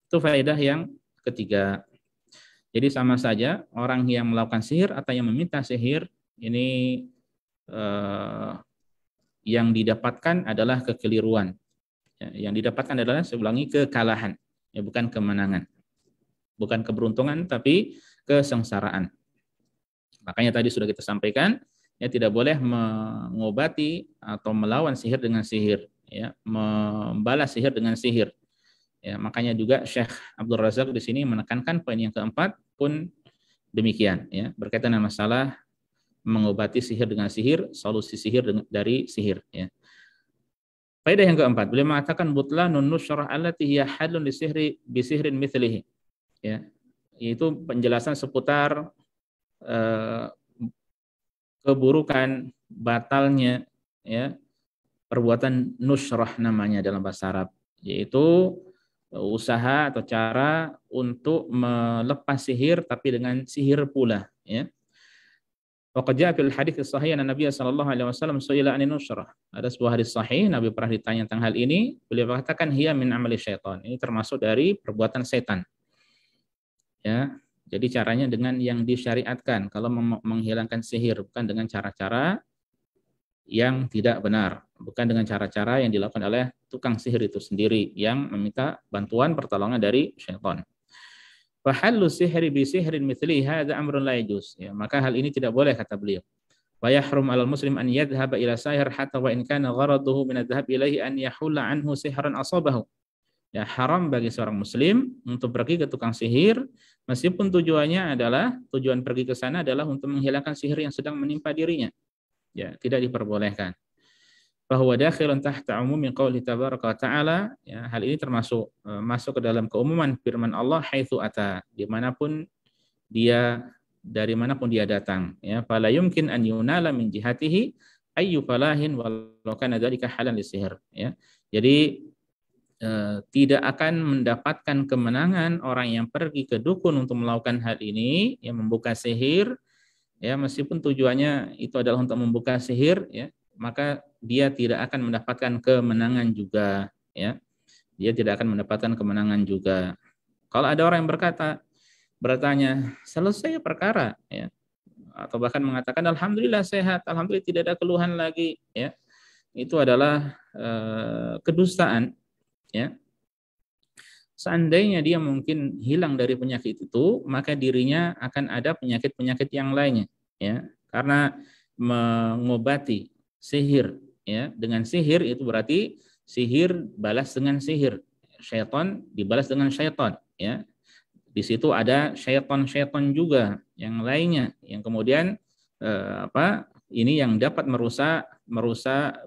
Itu faedah yang ketiga. Jadi sama saja orang yang melakukan sihir atau yang meminta sihir ini yang didapatkan adalah kekeliruan. Ya, yang didapatkan adalah, saya ulangi, kekalahan, ya, bukan kemenangan, bukan keberuntungan, tapi kesengsaraan. Makanya tadi sudah kita sampaikan, ya, tidak boleh mengobati atau melawan sihir dengan sihir, ya, membalas sihir dengan sihir. Ya, makanya juga Syekh Abdul Razak di sini menekankan poin yang keempat pun demikian, ya, berkaitan dengan masalah mengobati sihir dengan sihir, solusi sihir dari sihir, ya. Faedah yang keempat, beliau mengatakan butlanun nusyrah allati hiya halun lisihri bisihrin mithlihi, ya, yaitu penjelasan seputar keburukan, batalnya, ya, perbuatan nusyrah namanya dalam bahasa Arab, yaitu usaha atau cara untuk melepas sihir tapi dengan sihir pula, ya. Waqad jaa fil hadits sahih anna Nabi sallallahu alaihi wasallam su'ila anin nusyrah. Ada sebuah hadis sahih Nabi pernah ditanya tentang hal ini, beliau katakan hiya min amali syaitan. Ini termasuk dari perbuatan setan. Ya. Jadi caranya dengan yang disyariatkan kalau menghilangkan sihir, bukan dengan cara-cara yang tidak benar, bukan dengan cara-cara yang dilakukan oleh tukang sihir itu sendiri yang meminta bantuan pertolongan dari syaitan. Fahallu sihri bi sihrin mithli hadza amrun la yajuz. Ya, maka hal ini tidak boleh, kata beliau. Wa yahrum 'alal muslim an yadhhaba ila sahir hatta wa in kana gharaduhu min adh-dhahab ilaihi an yahulla anhu sihran asabahu. Ya, haram bagi seorang muslim untuk pergi ke tukang sihir meskipun tujuan pergi ke sana adalah untuk menghilangkan sihir yang sedang menimpa dirinya. Ya, tidak diperbolehkan. Bahwa dakhilun tahta umumi qauli tabaraka wa ta'ala, ya, hal ini termasuk masuk ke dalam keumuman firman Allah haitsu ata, dimanapun dia, dari manapun dia datang, ya, fala yumkin an yunala min jihatihi ayyu falahin walau kana dzalika halan lisihir, ya. Jadi tidak akan mendapatkan kemenangan orang yang pergi ke dukun untuk melakukan hal ini, yang membuka sihir, ya, meskipun tujuannya itu adalah untuk membuka sihir, ya, maka dia tidak akan mendapatkan kemenangan juga, ya. Dia tidak akan mendapatkan kemenangan juga. Kalau ada orang yang bertanya, selesai perkara, ya, atau bahkan mengatakan alhamdulillah sehat, alhamdulillah tidak ada keluhan lagi, ya, itu adalah kedustaan, ya. Seandainya dia mungkin hilang dari penyakit itu, maka dirinya akan ada penyakit-penyakit yang lainnya, ya. Karena mengobati sihir, ya, dengan sihir itu berarti sihir balas dengan sihir, syaitan dibalas dengan syaitan, ya. Di situ ada syaitan-syaitan juga yang lainnya yang kemudian ini yang dapat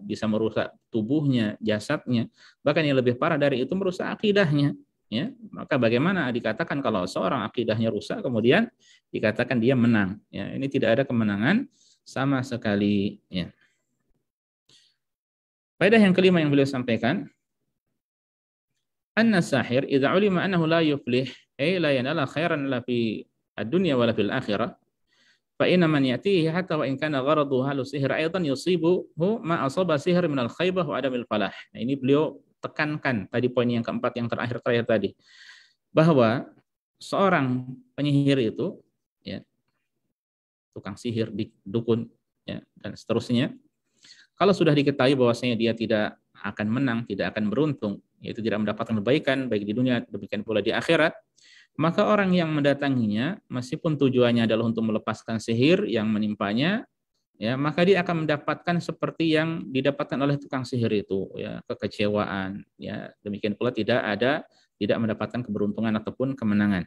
bisa merusak tubuhnya, jasadnya, bahkan yang lebih parah dari itu merusak akidahnya, ya. Maka bagaimana dikatakan kalau seorang akidahnya rusak kemudian dikatakan dia menang, ya. Ini tidak ada kemenangan sama sekali. Ya. Faedah yang kelima yang beliau sampaikan, anna sahir idza ulima annahu la yuflih ay la yanala khairan la fi ad-dunya wala fil akhirah fa inna man yatihi hatta wa in kana gharadu halu sihr aidan yusibuhu ma asaba sihr min al-khaybah wa adamil falah. Nah, ini beliau tekankan tadi poin yang keempat yang terakhir tadi, bahwa seorang penyihir itu, ya, tukang sihir, dukun, ya, dan seterusnya, kalau sudah diketahui bahwasanya dia tidak akan menang, tidak akan beruntung, yaitu tidak mendapatkan kebaikan baik di dunia demikian pula di akhirat, maka orang yang mendatanginya meskipun tujuannya adalah untuk melepaskan sihir yang menimpanya, ya, maka dia akan mendapatkan seperti yang didapatkan oleh tukang sihir itu, ya, kekecewaan, ya, demikian pula tidak mendapatkan keberuntungan ataupun kemenangan.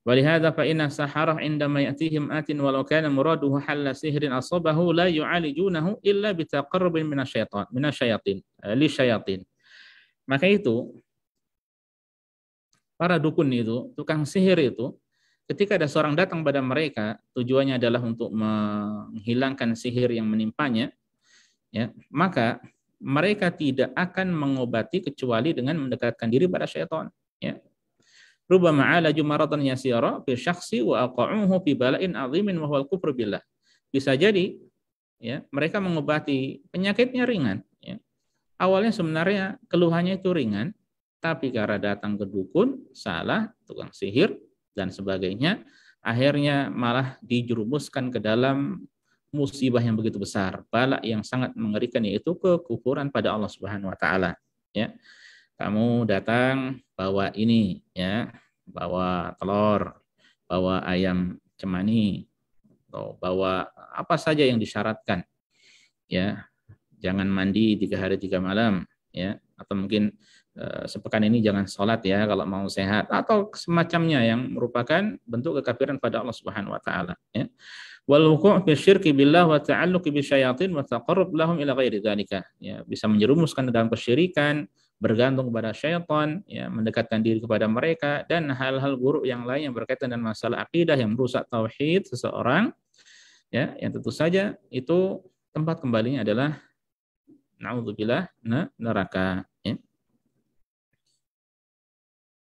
Walihada fa inna saharah indama ya'tihim atin walau kana muraduhu halla sihrin asabahu la yu'alijunahu illa bitaqarrubin minasyayatin li syayatin. Maka itu para dukun itu, tukang sihir itu, ketika ada seorang datang pada mereka, tujuannya adalah untuk menghilangkan sihir yang menimpanya, ya, maka mereka tidak akan mengobati kecuali dengan mendekatkan diri pada syaitan, ya. Rubbama alaju maradan yasira fi syakhsi wa aqa'uhu fi bala'in 'azimin wa huwal kufru billah. Bisa jadi, ya, mereka mengobati penyakitnya ringan, ya. Awalnya sebenarnya keluhannya itu ringan, tapi karena datang ke dukun, salah, tukang sihir dan sebagainya, akhirnya malah dijerumuskan ke dalam musibah yang begitu besar, bala yang sangat mengerikan, yaitu kekufuran pada Allah Subhanahu wa taala, ya. Kamu datang bawa ini, ya, bawa telur, bawa ayam cemani, atau bawa apa saja yang disyaratkan, ya. Jangan mandi 3 hari 3 malam, ya, atau mungkin sepekan ini jangan sholat, ya, kalau mau sehat, atau semacamnya yang merupakan bentuk kekafiran pada Allah Subhanahu wa taala, ya. Wal wuqu' fi syirki billah wa ta'alluqi bisyayatin wa taqarrub lahum ila ghairi dzalika, ya, bisa menjerumuskan dalam kesyirikan, bergantung kepada syaitan, ya, mendekatkan diri kepada mereka, dan hal-hal buruk yang lain yang berkaitan dengan masalah akidah yang merusak tauhid seseorang, ya, yang tentu saja itu tempat kembalinya adalah naudzubillah neraka, ya.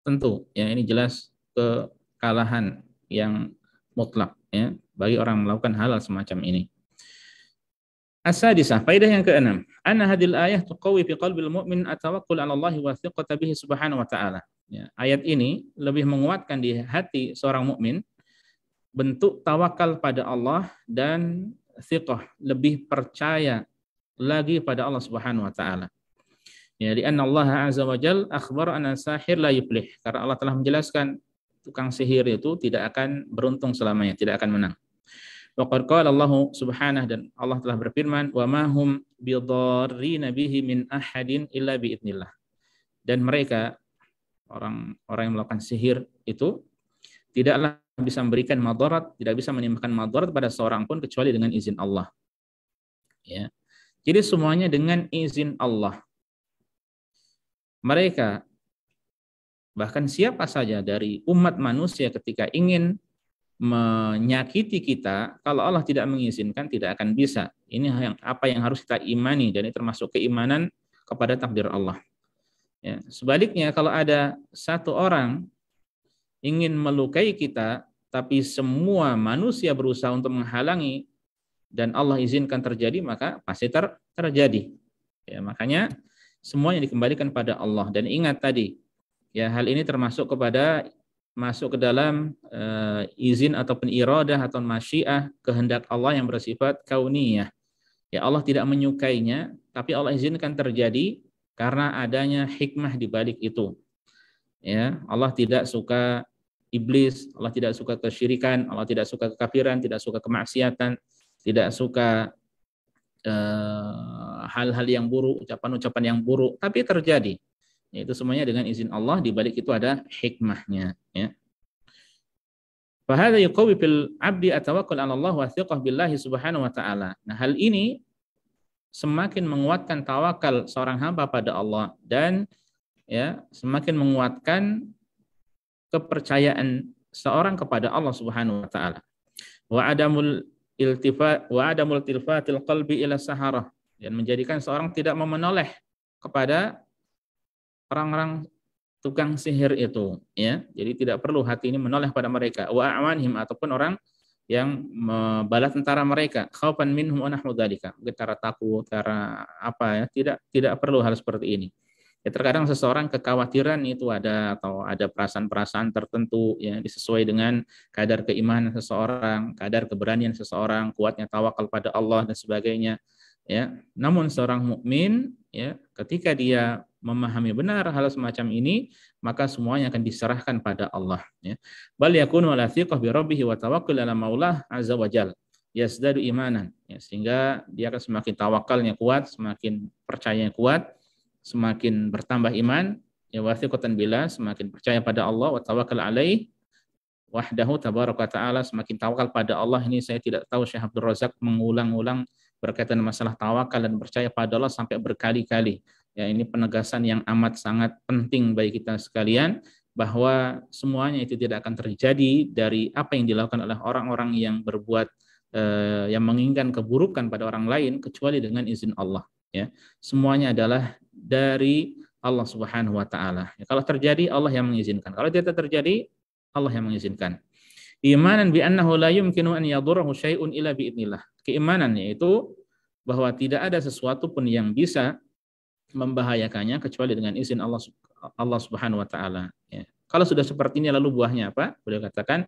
Tentu, ya, ini jelas kekalahan yang mutlak, ya, bagi orang melakukan hal semacam ini. As-sadisah, faedah yang keenam, anna hadil ayah tuqawi fi qalbil mu'min atawakkul 'ala Allah wa thiqata bihi subhanahu wa ta'ala. Ya, ayat ini lebih menguatkan di hati seorang mukmin bentuk tawakal pada Allah dan thiqah, lebih percaya lagi pada Allah Subhanahu wa taala. Ya, di anna Allah azza wa jalla akhbar anna sahir la yuflih. Karena Allah telah menjelaskan tukang sihir itu tidak akan beruntung selamanya, tidak akan menang. Wa qad qala Allah Subhanahu, dan Allah telah berfirman, wa ma hum bidarrina bihi min ahadin illa biidznillah. Dan mereka orang-orang yang melakukan sihir itu tidaklah bisa memberikan madarat, tidak bisa menimbulkan madarat pada seorang pun kecuali dengan izin Allah. Ya. Jadi semuanya dengan izin Allah. Mereka, bahkan siapa saja dari umat manusia ketika ingin menyakiti kita, kalau Allah tidak mengizinkan tidak akan bisa. Ini apa yang harus kita imani, dan ini termasuk keimanan kepada takdir Allah. Ya. Sebaliknya, kalau ada satu orang ingin melukai kita, tapi semua manusia berusaha untuk menghalangi dan Allah izinkan terjadi, maka pasti terjadi. Ya, makanya semuanya dikembalikan pada Allah. Dan ingat tadi, ya, hal ini termasuk masuk ke dalam izin ataupun iradah atau masyiah, kehendak Allah yang bersifat kauniyah. Ya, Allah tidak menyukainya, tapi Allah izinkan terjadi karena adanya hikmah di balik itu. Ya, Allah tidak suka iblis, Allah tidak suka kesyirikan, Allah tidak suka kekafiran, tidak suka kemaksiatan, tidak suka hal-hal yang buruk, ucapan-ucapan yang buruk, tapi terjadi. Itu semuanya dengan izin Allah, di balik itu ada hikmahnya, ya. Fahadha yuqawi fil 'abdi atawakkul 'ala Allah wa thiqah billahi subhanahu wa ta'ala. Nah, hal ini semakin menguatkan tawakal seorang hamba pada Allah, dan, ya, semakin menguatkan kepercayaan seorang kepada Allah Subhanahu wa taala. Wa adamul iltifat wa adamul tilfatil qalbi ila saharah, dan menjadikan seorang tidak mau menoleh kepada orang-orang tukang sihir itu, ya. Jadi tidak perlu hati ini menoleh pada mereka, wa awanhim, ataupun orang yang bala tentara mereka, khaufan minhum wa nahwu dzalika, cara takut, cara apa ya, tidak perlu hal seperti ini. Ya, terkadang seseorang kekhawatiran itu ada, atau ada perasaan-perasaan tertentu ya, disesuai dengan kadar keimanan seseorang, kadar keberanian seseorang, kuatnya tawakal pada Allah dan sebagainya ya. Namun seorang mukmin ya, ketika dia memahami benar hal semacam ini, maka semuanya akan diserahkan pada Allah ya. Bal yakunu ala thiqah bi rabbih wa tawakkul ala maulah azza wajal yazdadu imanan ya, sehingga dia akan semakin tawakalnya kuat, semakin percayanya kuat, semakin bertambah iman ya, wathiqatan billah, semakin percaya pada Allah, wa tawakkal alaih wahdahu tabaraka taala, semakin tawakal pada Allah. Ini saya tidak tahu Syekh Abdul Razak mengulang-ulang berkaitan masalah tawakal dan percaya pada Allah sampai berkali-kali. Ya, ini penegasan yang amat sangat penting bagi kita sekalian, bahwa semuanya itu tidak akan terjadi dari apa yang dilakukan oleh orang-orang yang berbuat yang menginginkan keburukan pada orang lain, kecuali dengan izin Allah ya. Semuanya adalah dari Allah Subhanahu wa taala. Ya, kalau terjadi Allah yang mengizinkan. Kalau tidak terjadi Allah yang mengizinkan. Imanan bi annahu la yumkinu an yadurruhu syai'un illa bi idznillah. Keimanan yaitu bahwa tidak ada sesuatu pun yang bisa membahayakannya kecuali dengan izin Allah Subhanahu wa taala ya. Kalau sudah seperti ini, lalu buahnya apa? Beliau katakan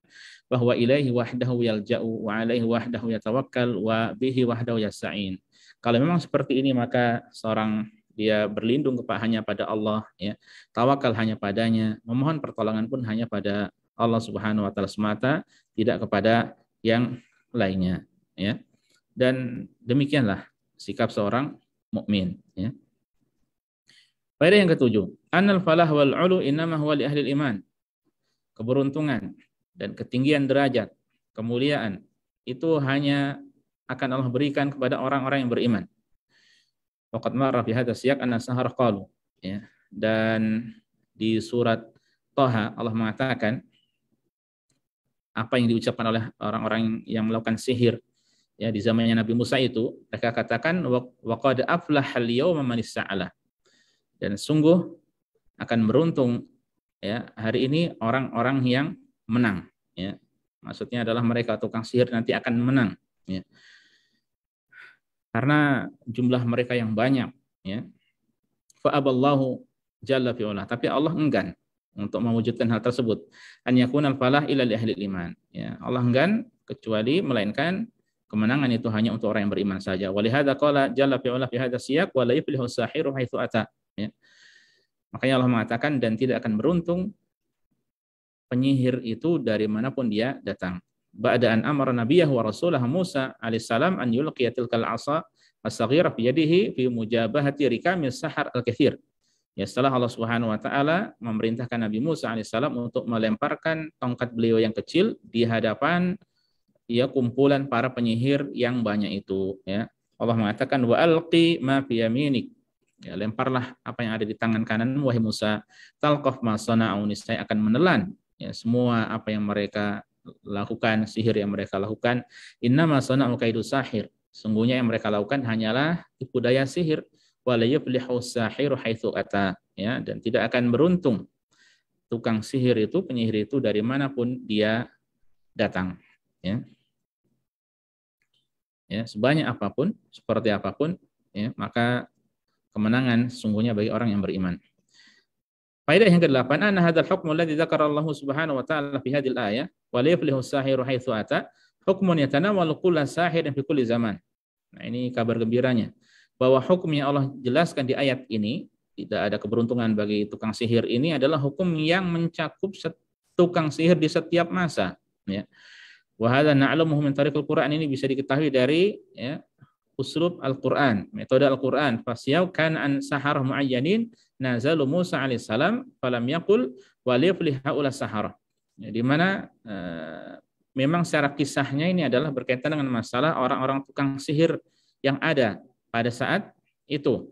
bahwa ilaihi wahdahu yalja'u wa alaihi wahdahu yatawakkal wa bihi wahdahu yasta'in. Kalau memang seperti ini, maka seorang dia berlindung hanya pada Allah ya, tawakal hanya padanya, memohon pertolongan pun hanya pada Allah Subhanahu wa taala semata, tidak kepada yang lainnya ya. Dan demikianlah sikap seorang mukmin ya. Faedah yang ketujuh, annal falah wal ulu innama huwa li ahli iman. Keberuntungan dan ketinggian derajat, kemuliaan itu hanya akan Allah berikan kepada orang-orang yang beriman. Waqad marra fi hadza siyaq anna sahara qalu ya. Dan di surat Thaha Allah mengatakan apa yang diucapkan oleh orang-orang yang melakukan sihir ya di zamannya Nabi Musa itu, mereka katakan wa qad aflahal yawma man ista'ala. Dan sungguh akan beruntung ya hari ini orang-orang yang menang ya. Maksudnya adalah mereka tukang sihir nanti akan menang ya. Karena jumlah mereka yang banyak ya. Fa aballahu jalla fi'ala, tapi Allah enggan untuk mewujudkan hal tersebut. An yakunal falah ila li ahli iman ya. Allah enggan kecuali melainkan kemenangan itu hanya untuk orang yang beriman saja. Walihada qala jalla fi'ala fi hadza siyaq wa la yuflihu as-sahiru haitsu ata ya. Makanya Allah mengatakan dan tidak akan beruntung penyihir itu dari manapun dia datang. Ba'da an amara nabiyahu wa rasulahu Musa alaihissalam an yulqiya tilkal 'asa as-saghira fi yadihi fi mujabahati rikamis sahar al-katsir. Ya, setelah Allah Subhanahu wa taala memerintahkan Nabi Musa alaihissalam untuk melemparkan tongkat beliau yang kecil di hadapan ya kumpulan para penyihir yang banyak itu ya. Allah mengatakan wa alqi ma fi yaminik. Ya, lemparlah apa yang ada di tangan kanan wahai Musa, talqaf ma sana'u, saya akan menelan ya semua apa yang mereka lakukan, sihir yang mereka lakukan. Innama sana'u kaidu sahir, sungguhnya yang mereka lakukan hanyalah tipu daya sihir. Wa la yuflihu sahiru haitsu ata ya, dan tidak akan beruntung tukang sihir itu, penyihir itu dari manapun dia datang ya. Ya, sebanyak apapun, seperti apapun ya, maka kemenangan sungguhnya bagi orang yang beriman. Faedah yang ke-8, anna hadzal hukm alladzi dzakara Allah Subhanahu wa ta'ala fi hadhil ayah wa la yuflihu as-sahiru haitsu ata hukmun yatanawalu kullu sahirin fi kulli zaman. Nah, ini kabar gembiranya bahwa hukum yang Allah jelaskan di ayat ini, tidak ada keberuntungan bagi tukang sihir ini, adalah hukum yang mencakup tukang sihir di setiap masa ya. Wa hadza na'lamuhu min tariqil Qur'an, ini bisa diketahui dari ya uslub Al-Quran, metode Al-Quran. Fasyau kan an sahar mu'ayyanin nazalu Musa alaihissalam falam yakul waliflih haula sahara. Ya, di mana memang secara kisahnya ini adalah berkaitan dengan masalah orang-orang tukang sihir yang ada pada saat itu.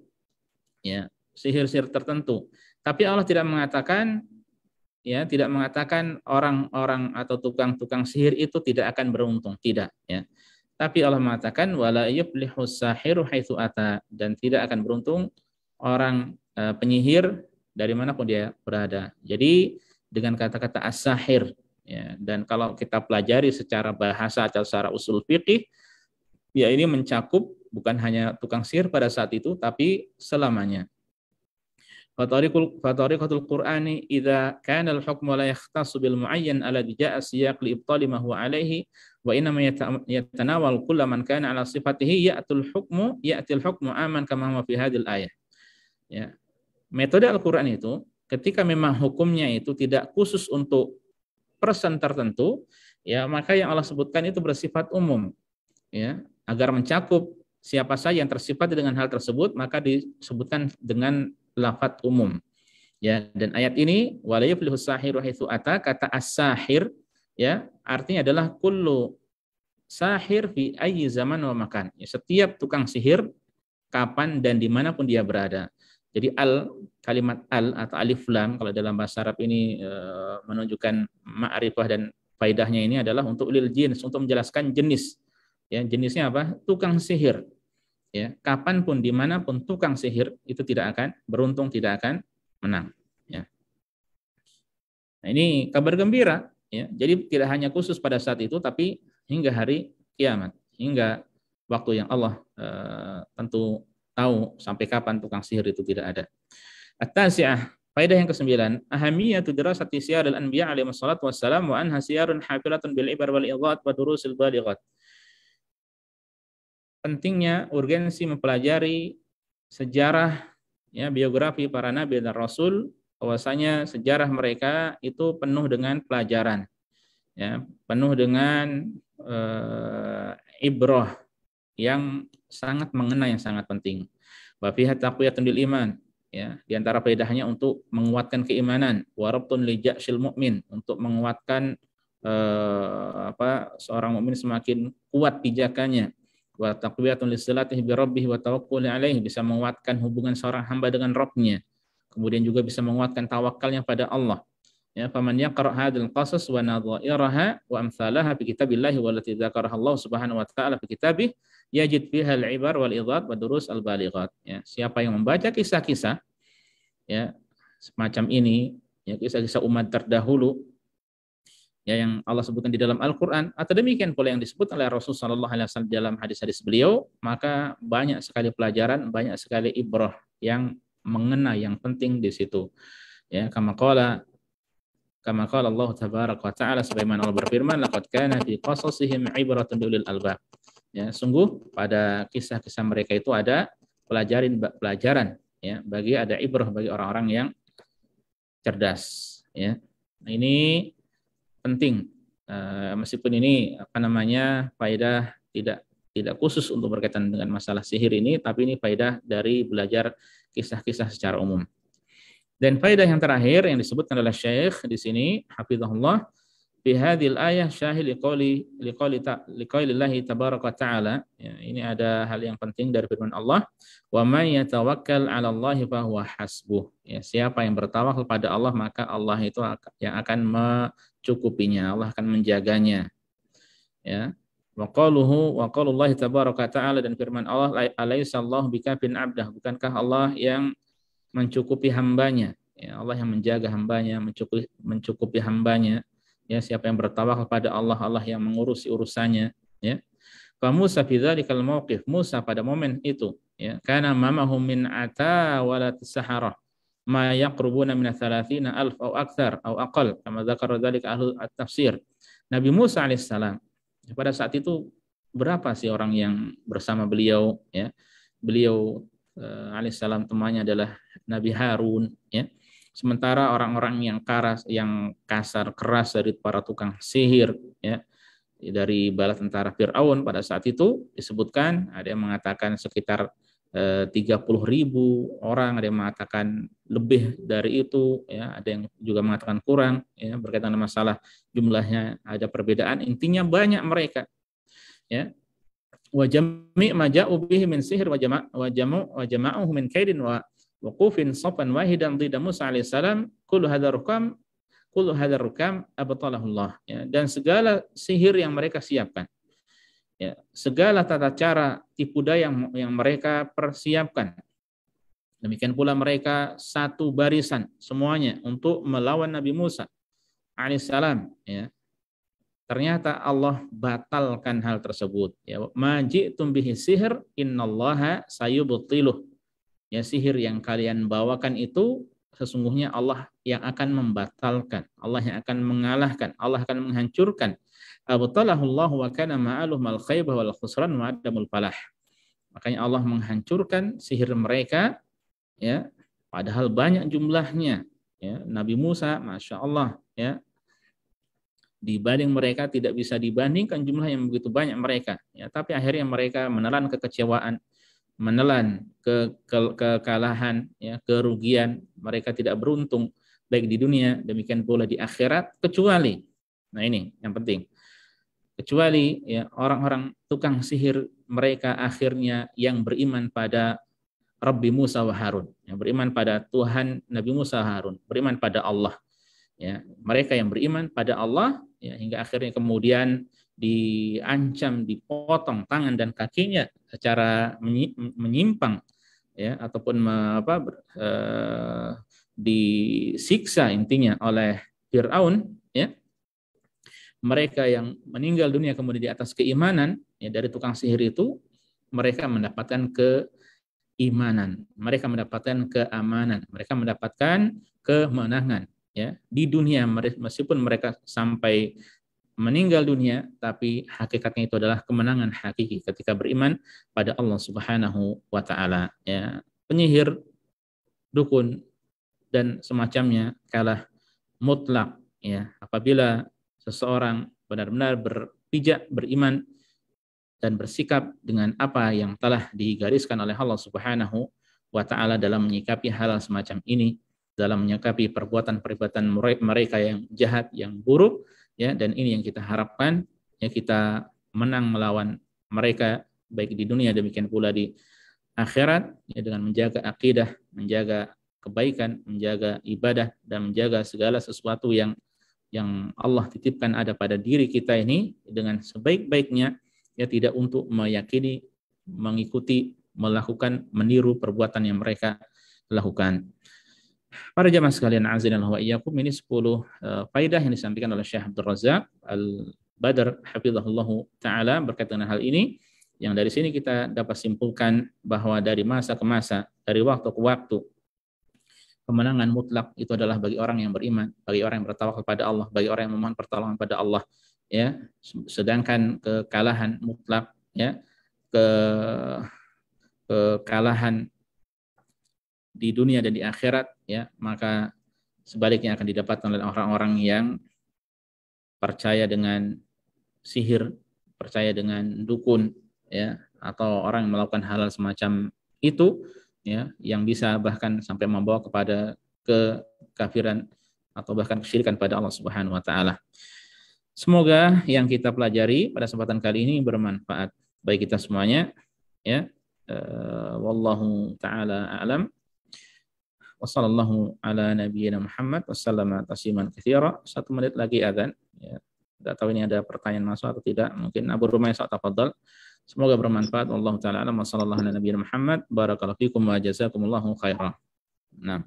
Ya, sihir-sihir tertentu. Tapi Allah tidak mengatakan ya, tidak mengatakan orang-orang atau tukang-tukang sihir itu tidak akan beruntung, tidak ya. Tapi Allah mengatakan wala yuflihu sahiru haitsu ata, dan tidak akan beruntung orang penyihir dari manapun dia berada. Jadi dengan kata-kata as-sahir, ya, dan kalau kita pelajari secara bahasa atau secara usul fikih, ya ini mencakup bukan hanya tukang sihir pada saat itu tapi selamanya. Fatariqatul Qur'ani idza kana al-hukmu la yakhtassu bil muayyan alladhi ja'a siyaq li ibtali ma huwa alayhi wa inna ma yatanawal kullu man kana ala sifatihi ya'til hukmu aman kama huwa fi hadhil ayah. Ya. Metode Al-Qur'an itu ketika memang hukumnya itu tidak khusus untuk person tertentu, ya maka yang Allah sebutkan itu bersifat umum, ya, agar mencakup siapa saja yang tersifat dengan hal tersebut, maka disebutkan dengan lafaz umum. Ya, dan ayat ini wala yuflihu sahiru haitsu ata, kata as-sahir, ya, artinya adalah kullu sahir fi ayyi zaman wa makan. Ya, setiap tukang sihir kapan dan dimanapun dia berada. Jadi kalimat al atau alif lam kalau dalam bahasa Arab ini menunjukkan ma'rifah, dan faedahnya ini adalah untuk lil jins, untuk menjelaskan jenis. Ya, jenisnya apa? Tukang sihir. Ya, kapanpun dimanapun tukang sihir itu tidak akan beruntung, tidak akan menang. Ya. Nah, ini kabar gembira. Ya. Jadi tidak hanya khusus pada saat itu, tapi hingga hari kiamat, hingga waktu yang Allah tentu tahu sampai kapan tukang sihir itu tidak ada. At-tasi'ah, faedah yang ke-9, ahamiyatu dirasati siyaril anbiya alaihi wassalatu wassalam wa anha siyarun hafilatun bil ibar wal idhat wa durusil balighat. Pentingnya urgensi mempelajari sejarah, ya, biografi para nabi dan rasul, bahwasanya sejarah mereka itu penuh dengan pelajaran, ya, penuh dengan ibrah yang sangat mengena, yang sangat penting. Wa fiha taqwiyatun lil iman, ya, di antara faedahnya untuk menguatkan keimanan, wa rabtun li ja'sil mu'min, untuk menguatkan seorang mukmin semakin kuat pijakannya, wa taqwiyatun lisilatihi bi rabbih wa tawakkul alaihi, bisa menguatkan hubungan seorang hamba dengan Rabbnya, kemudian juga bisa menguatkan tawakalnya pada Allah. Ya, faman yaqra hadzal qasas wa nadha'iraha wa amsalaha fi kitabillahi wallati dzakaraha Allah Subhanahu wa taala fi kitabih yajid fiha al-ibar wal idhat wa durus al-balighat. Ya, siapa yang membaca kisah-kisah, ya, semacam ini, ya, kisah-kisah umat terdahulu, ya, yang Allah sebutkan di dalam Al-Qur'an, atau demikian pula yang disebut oleh Rasulullah sallallahu alaihi wasallam dalam hadis-hadis beliau, maka banyak sekali pelajaran, banyak sekali ibrah yang mengena, yang penting di situ. Ya, kama qala Allah tabaraka wa taala, sebagaimana Allah berfirman, laqad kana fi qasasihim ibratun liulil albab. Ya, sungguh pada kisah-kisah mereka itu ada pelajaran, ya, ada ibrah bagi orang-orang yang cerdas, ya. Nah, ini penting, meskipun ini faedah tidak khusus untuk berkaitan dengan masalah sihir ini, tapi ini faedah dari belajar kisah-kisah secara umum. Dan faedah yang terakhir yang disebutkan oleh Syekh di sini, hafizahullah, fi hadhil ayah syahid liqaulillahi tabaraka ta'ala. Ya, ini ada hal yang penting dari firman Allah, wa may yatawakkal 'ala Allahi fa huwa hasbuh. Ya, siapa yang bertawakal pada Allah, maka Allah itu yang akan mencukupinya, Allah akan menjaganya. Ya. Wa qaulullahi tabaraka ta'ala, dan firman Allah, alaysallahu bikafin 'abdah, bukankah Allah yang mencukupi hambanya, ya, Allah yang menjaga hambanya, mencukupi hambanya. Ya, siapa yang bertawakal pada Allah, Allah yang mengurusi urusannya. Ya. Fa Musa fi dzalikal mauqif, Musa pada momen itu, ya, kana mamahum min ata walat sahara ma yaqrubuna min 30,000 aw aktsar aw aqal, kama dzakara dzalika ahli at-tafsir. Nabi Musa alaihissalam, pada saat itu berapa sih orang yang bersama beliau, ya? Beliau alaihissalam temannya adalah Nabi Harun, ya. Sementara orang-orang yang kasar keras dari para tukang sihir, ya, dari bala tentara Fir'aun pada saat itu disebutkan, ada yang mengatakan sekitar 30.000 orang, ada yang mengatakan lebih dari itu, ya, ada yang juga mengatakan kurang, ya, berkaitan dengan masalah jumlahnya ada perbedaan, intinya banyak mereka, ya. Wa jami' ma ja'u bihi min sihir wa jama'uhu min kaidin wa waqufin safan wahidan dhidda Musa alaihi salam, kullu hadzal rukam abtalahu Allah, ya, dan segala sihir yang mereka siapkan, ya, segala tata cara tipu daya yang mereka persiapkan. Demikian pula mereka satu barisan semuanya untuk melawan Nabi Musa alaihissalam, ya. Ternyata Allah batalkan hal tersebut, ya. Maji'tum bihi sihr innallaha sayubtiluh. Ya, sihir yang kalian bawakan itu sesungguhnya Allah yang akan membatalkan, Allah yang akan mengalahkan, Allah akan menghancurkan. Abtalahullahu wa kana ma'aluhum al-khaybah wal khusran wa adamul falah. Makanya Allah menghancurkan sihir mereka, ya, padahal banyak jumlahnya, ya. Nabi Musa, masya Allah, ya, dibanding mereka tidak bisa dibandingkan jumlah yang begitu banyak mereka, ya. Tapi akhirnya mereka menelan kekecewaan, menelan kekalahan, ya, kerugian. Mereka tidak beruntung baik di dunia demikian pula di akhirat, kecuali, nah ini yang penting, kecuali, ya, orang-orang tukang sihir mereka akhirnya yang beriman pada Rabbi Musa wa Harun, yang beriman pada Tuhan Nabi Musa Harun, beriman pada Allah, ya. Mereka yang beriman pada Allah, ya, hingga akhirnya kemudian diancam, dipotong tangan dan kakinya secara menyimpang, ya, ataupun disiksa intinya oleh Fir'aun, ya. Mereka yang meninggal dunia kemudian di atas keimanan, ya, dari tukang sihir itu, mereka mendapatkan keimanan, mereka mendapatkan keamanan, mereka mendapatkan kemenangan, ya, di dunia. Meskipun mereka sampai meninggal dunia, tapi hakikatnya itu adalah kemenangan hakiki ketika beriman pada Allah Subhanahu wa taala, ya. Penyihir, dukun dan semacamnya kalah mutlak, ya, apabila seseorang benar-benar berpijak, beriman dan bersikap dengan apa yang telah digariskan oleh Allah Subhanahu wa taala dalam menyikapi hal semacam ini, dalam menyikapi perbuatan-perbuatan mereka yang jahat, yang buruk, ya. Dan ini yang kita harapkan, ya, kita menang melawan mereka baik di dunia demikian pula di akhirat, ya, dengan menjaga akidah, menjaga kebaikan, menjaga ibadah, dan menjaga segala sesuatu yang Allah titipkan ada pada diri kita ini dengan sebaik-baiknya, ya, tidak untuk meyakini, mengikuti, melakukan, meniru perbuatan yang mereka lakukan. Para jamaah sekalian, azanallahu wa iyyakum, ini 10 faidah yang disampaikan oleh Syekh Abdul Razak Al-Badr hafizahullahu taala berkaitan dengan hal ini, yang dari sini kita dapat simpulkan bahwa dari masa ke masa, dari waktu ke waktu, kemenangan mutlak itu adalah bagi orang yang beriman, bagi orang yang bertawakal pada Allah, bagi orang yang memohon pertolongan pada Allah, ya. Sedangkan kekalahan mutlak, ya, kekalahan di dunia dan di akhirat, ya, maka sebaliknya akan didapatkan oleh orang-orang yang percaya dengan sihir, percaya dengan dukun, ya, atau orang yang melakukan hal semacam itu, ya, yang bisa bahkan sampai membawa kepada kekafiran atau bahkan kesyirikan pada Allah Subhanahu wa taala. Semoga yang kita pelajari pada kesempatan kali ini bermanfaat bagi kita semuanya, ya. Wallahu taala a'lam. Wassallallahu ala nabiyyina Muhammad wasallama tasliman katsira. 1 menit lagi azan, ya. Tidak tahu ini ada pertanyaan masuk atau tidak. Mungkin Abu Rumaysah tafadhal. Semoga bermanfaat. Wallahu taala alam. Wassallallahu ala nabiyyina Muhammad. Barakallahu fikum wa jazakumullahu khairan. Nah,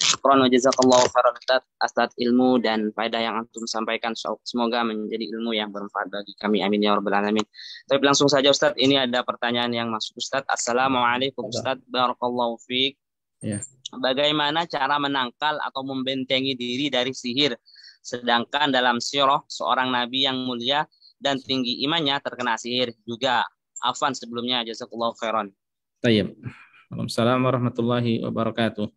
Syukran wa jazakallahu khairan atas ilmu dan faedah yang antum sampaikan. Semoga menjadi ilmu yang bermanfaat bagi kami. Amin ya rabbal alamin. Tapi langsung saja Ustaz, ini ada pertanyaan yang masuk Ustaz. Assalamualaikum Ustaz. Barakallahu fiik. ya. Bagaimana cara menangkal atau membentengi diri dari sihir? Sedangkan dalam sirah seorang nabi yang mulia dan tinggi imannya terkena sihir juga. Afwan sebelumnya, jazakallahu khairan. Tayyib. Waalaikumsalam warahmatullahi wabarakatuh.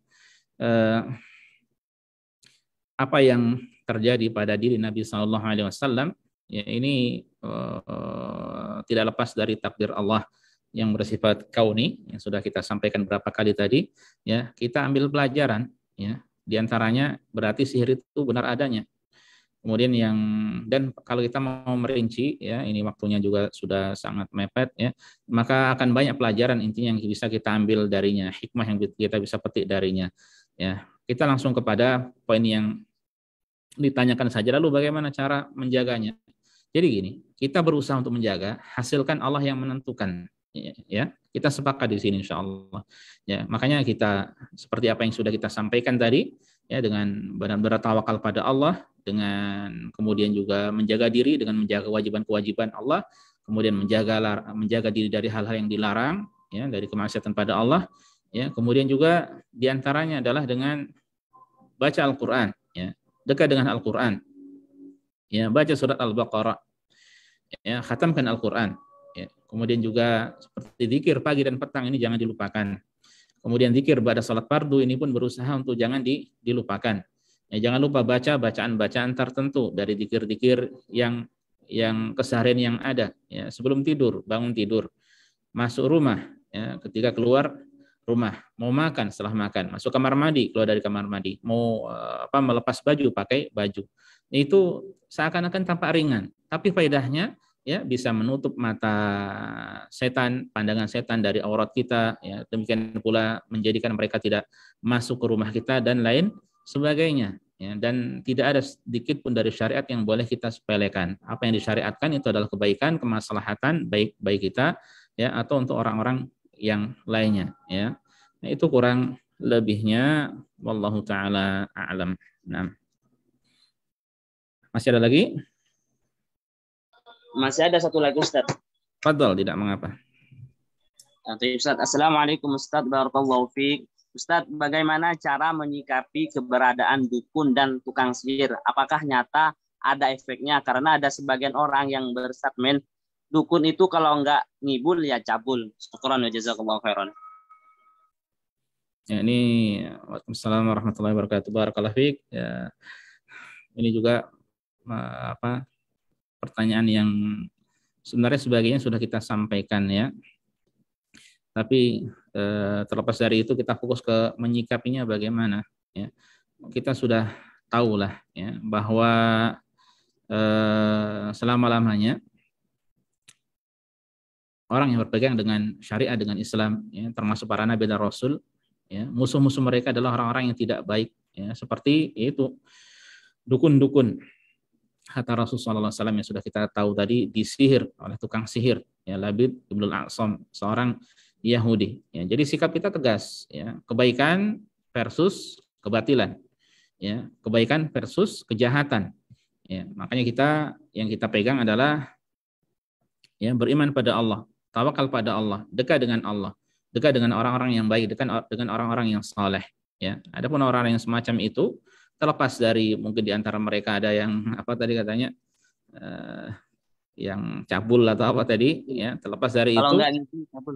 Apa yang terjadi pada diri Nabi Sallallahu Alaihi Wasallam, ya, ini tidak lepas dari takdir Allah yang bersifat kauni yang sudah kita sampaikan berapa kali tadi, ya. Kita ambil pelajaran, ya, diantaranya berarti sihir itu benar adanya. Kemudian dan kalau kita mau merinci, ya, ini waktunya juga sudah sangat mepet, ya, maka akan banyak pelajaran intinya yang bisa kita ambil darinya, hikmah yang kita bisa petik darinya, ya. Kita langsung kepada poin yang ditanyakan saja, lalu bagaimana cara menjaganya. Jadi gini, kita berusaha untuk menjaga, hasilkan Allah yang menentukan. Ya, kita sepakat di sini insya Allah. Ya, makanya kita seperti apa yang sudah kita sampaikan tadi, ya dengan benar-benar tawakal pada Allah, dengan kemudian juga menjaga diri dengan menjaga kewajiban-kewajiban Allah, kemudian menjaga diri dari hal-hal yang dilarang, ya dari kemaksiatan pada Allah, ya kemudian juga diantaranya adalah dengan baca Al-Quran, ya dekat dengan Al-Quran, ya baca surat Al-Baqarah, ya khatamkan Al-Quran, ya kemudian juga seperti zikir pagi dan petang ini jangan dilupakan. Kemudian zikir pada salat fardu ini pun berusaha untuk jangan dilupakan. Ya, jangan lupa baca bacaan-bacaan tertentu dari zikir-zikir yang keseharian yang ada, ya sebelum tidur, bangun tidur, masuk rumah, ya ketika keluar rumah, mau makan setelah makan, masuk kamar mandi, keluar dari kamar mandi, mau melepas baju, pakai baju. Itu seakan-akan tampak ringan, tapi faedahnya ya bisa menutup mata setan, pandangan setan dari aurat kita, ya demikian pula menjadikan mereka tidak masuk ke rumah kita dan lain sebagainya, ya dan tidak ada sedikit pun dari syariat yang boleh kita sepelekan. Apa yang disyariatkan itu adalah kebaikan, kemaslahatan baik kita, ya atau untuk orang-orang yang lainnya, ya. Nah, itu kurang lebihnya wallahu taala a'lam. Nah. Masih ada lagi? Masih ada satu lagi Ustaz. Fadhal, tidak mengapa. Ustaz, Assalamualaikum Ustaz, barakallahu fiik. Ustaz, bagaimana cara menyikapi keberadaan dukun dan tukang sihir? Apakah nyata ada efeknya? Karena ada sebagian orang yang berstatement dukun itu kalau enggak ngibul ya cabul. Syukran wa jazakallahu khairan. Ya, ini Waalaikumsalam warahmatullahi wabarakatuh. Barakallahu fiik. Ya, ini juga pertanyaan yang sebenarnya sebagiannya sudah kita sampaikan, ya. Tapi terlepas dari itu kita fokus ke menyikapinya bagaimana, ya. Kita sudah tahulah, ya, bahwa selama-lamanya orang yang berpegang dengan syariat, dengan Islam, ya, termasuk para nabi dan rasul, ya, musuh-musuh mereka adalah orang-orang yang tidak baik, ya, seperti itu dukun-dukun. Kata Rasulullah SAW yang sudah kita tahu tadi, disihir oleh tukang sihir, ya, Labid ibn al-A'sam, seorang Yahudi. Ya, jadi sikap kita tegas, ya, kebaikan versus kebatilan, ya, kebaikan versus kejahatan. Ya, makanya yang kita pegang adalah, ya, beriman pada Allah, tawakal pada Allah, dekat dengan Allah, dekat dengan orang-orang yang baik, dekat dengan orang-orang yang saleh. Ya, adapun orang-orang yang semacam itu, terlepas dari mungkin di antara mereka ada yang apa tadi katanya yang cabul atau apa tadi, ya, terlepas dari kalau itu. Enggak ngibul, cabul.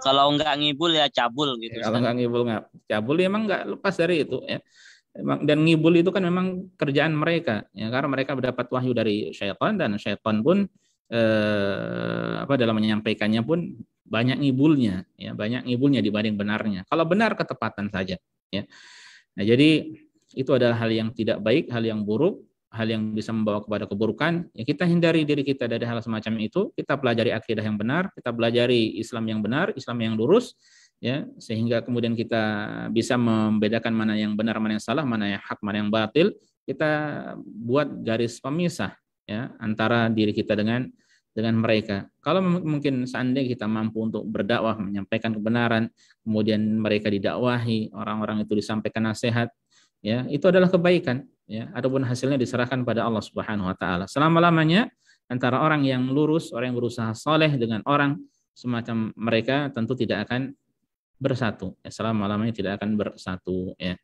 Kalau enggak ngibul ya cabul gitu. Ya, kalau enggak ngibul cabul ya memang enggak lepas dari itu, ya. Dan ngibul itu kan memang kerjaan mereka, ya, karena mereka mendapat wahyu dari syaitan dan syaitan pun dalam menyampaikannya pun banyak ngibulnya, ya, banyak ngibulnya dibanding benarnya. Kalau benar ketepatan saja, ya. Nah, jadi itu adalah hal yang tidak baik, hal yang buruk, hal yang bisa membawa kepada keburukan. Ya, kita hindari diri kita dari hal semacam itu. Kita pelajari akidah yang benar, kita pelajari Islam yang benar, Islam yang lurus, ya, sehingga kemudian kita bisa membedakan mana yang benar, mana yang salah, mana yang hak, mana yang batil. Kita buat garis pemisah, ya, antara diri kita dengan mereka. Kalau mungkin seandainya kita mampu untuk berdakwah, menyampaikan kebenaran, kemudian mereka didakwahi, orang-orang itu disampaikan nasihat, ya, itu adalah kebaikan, ya. Adapun hasilnya diserahkan pada Allah Subhanahu wa taala. Selama-lamanya antara orang yang lurus, orang yang berusaha soleh dengan orang semacam mereka tentu tidak akan bersatu. Ya, selama-lamanya tidak akan bersatu, ya.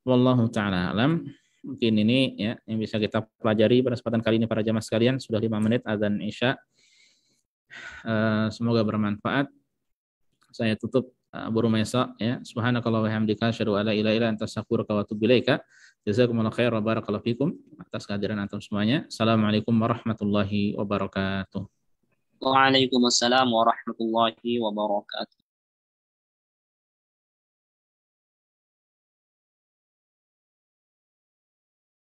Wallahu taala alam. Mungkin ini, ya, yang bisa kita pelajari pada kesempatan kali ini para jamaah sekalian. Sudah 5 menit azan Isya. Semoga bermanfaat. Saya tutup Abu Rumaisa, ya. Subhanakallah wa bihamdika asyhadu an la ilaha illa anta astaghfiruka wa atubu ilaika. Jazakumullahu khairan wa barakallahu fikum atas kehadiran antum semuanya. Assalamualaikum warahmatullahi wabarakatuh. Waalaikumsalam warahmatullahi wabarakatuh.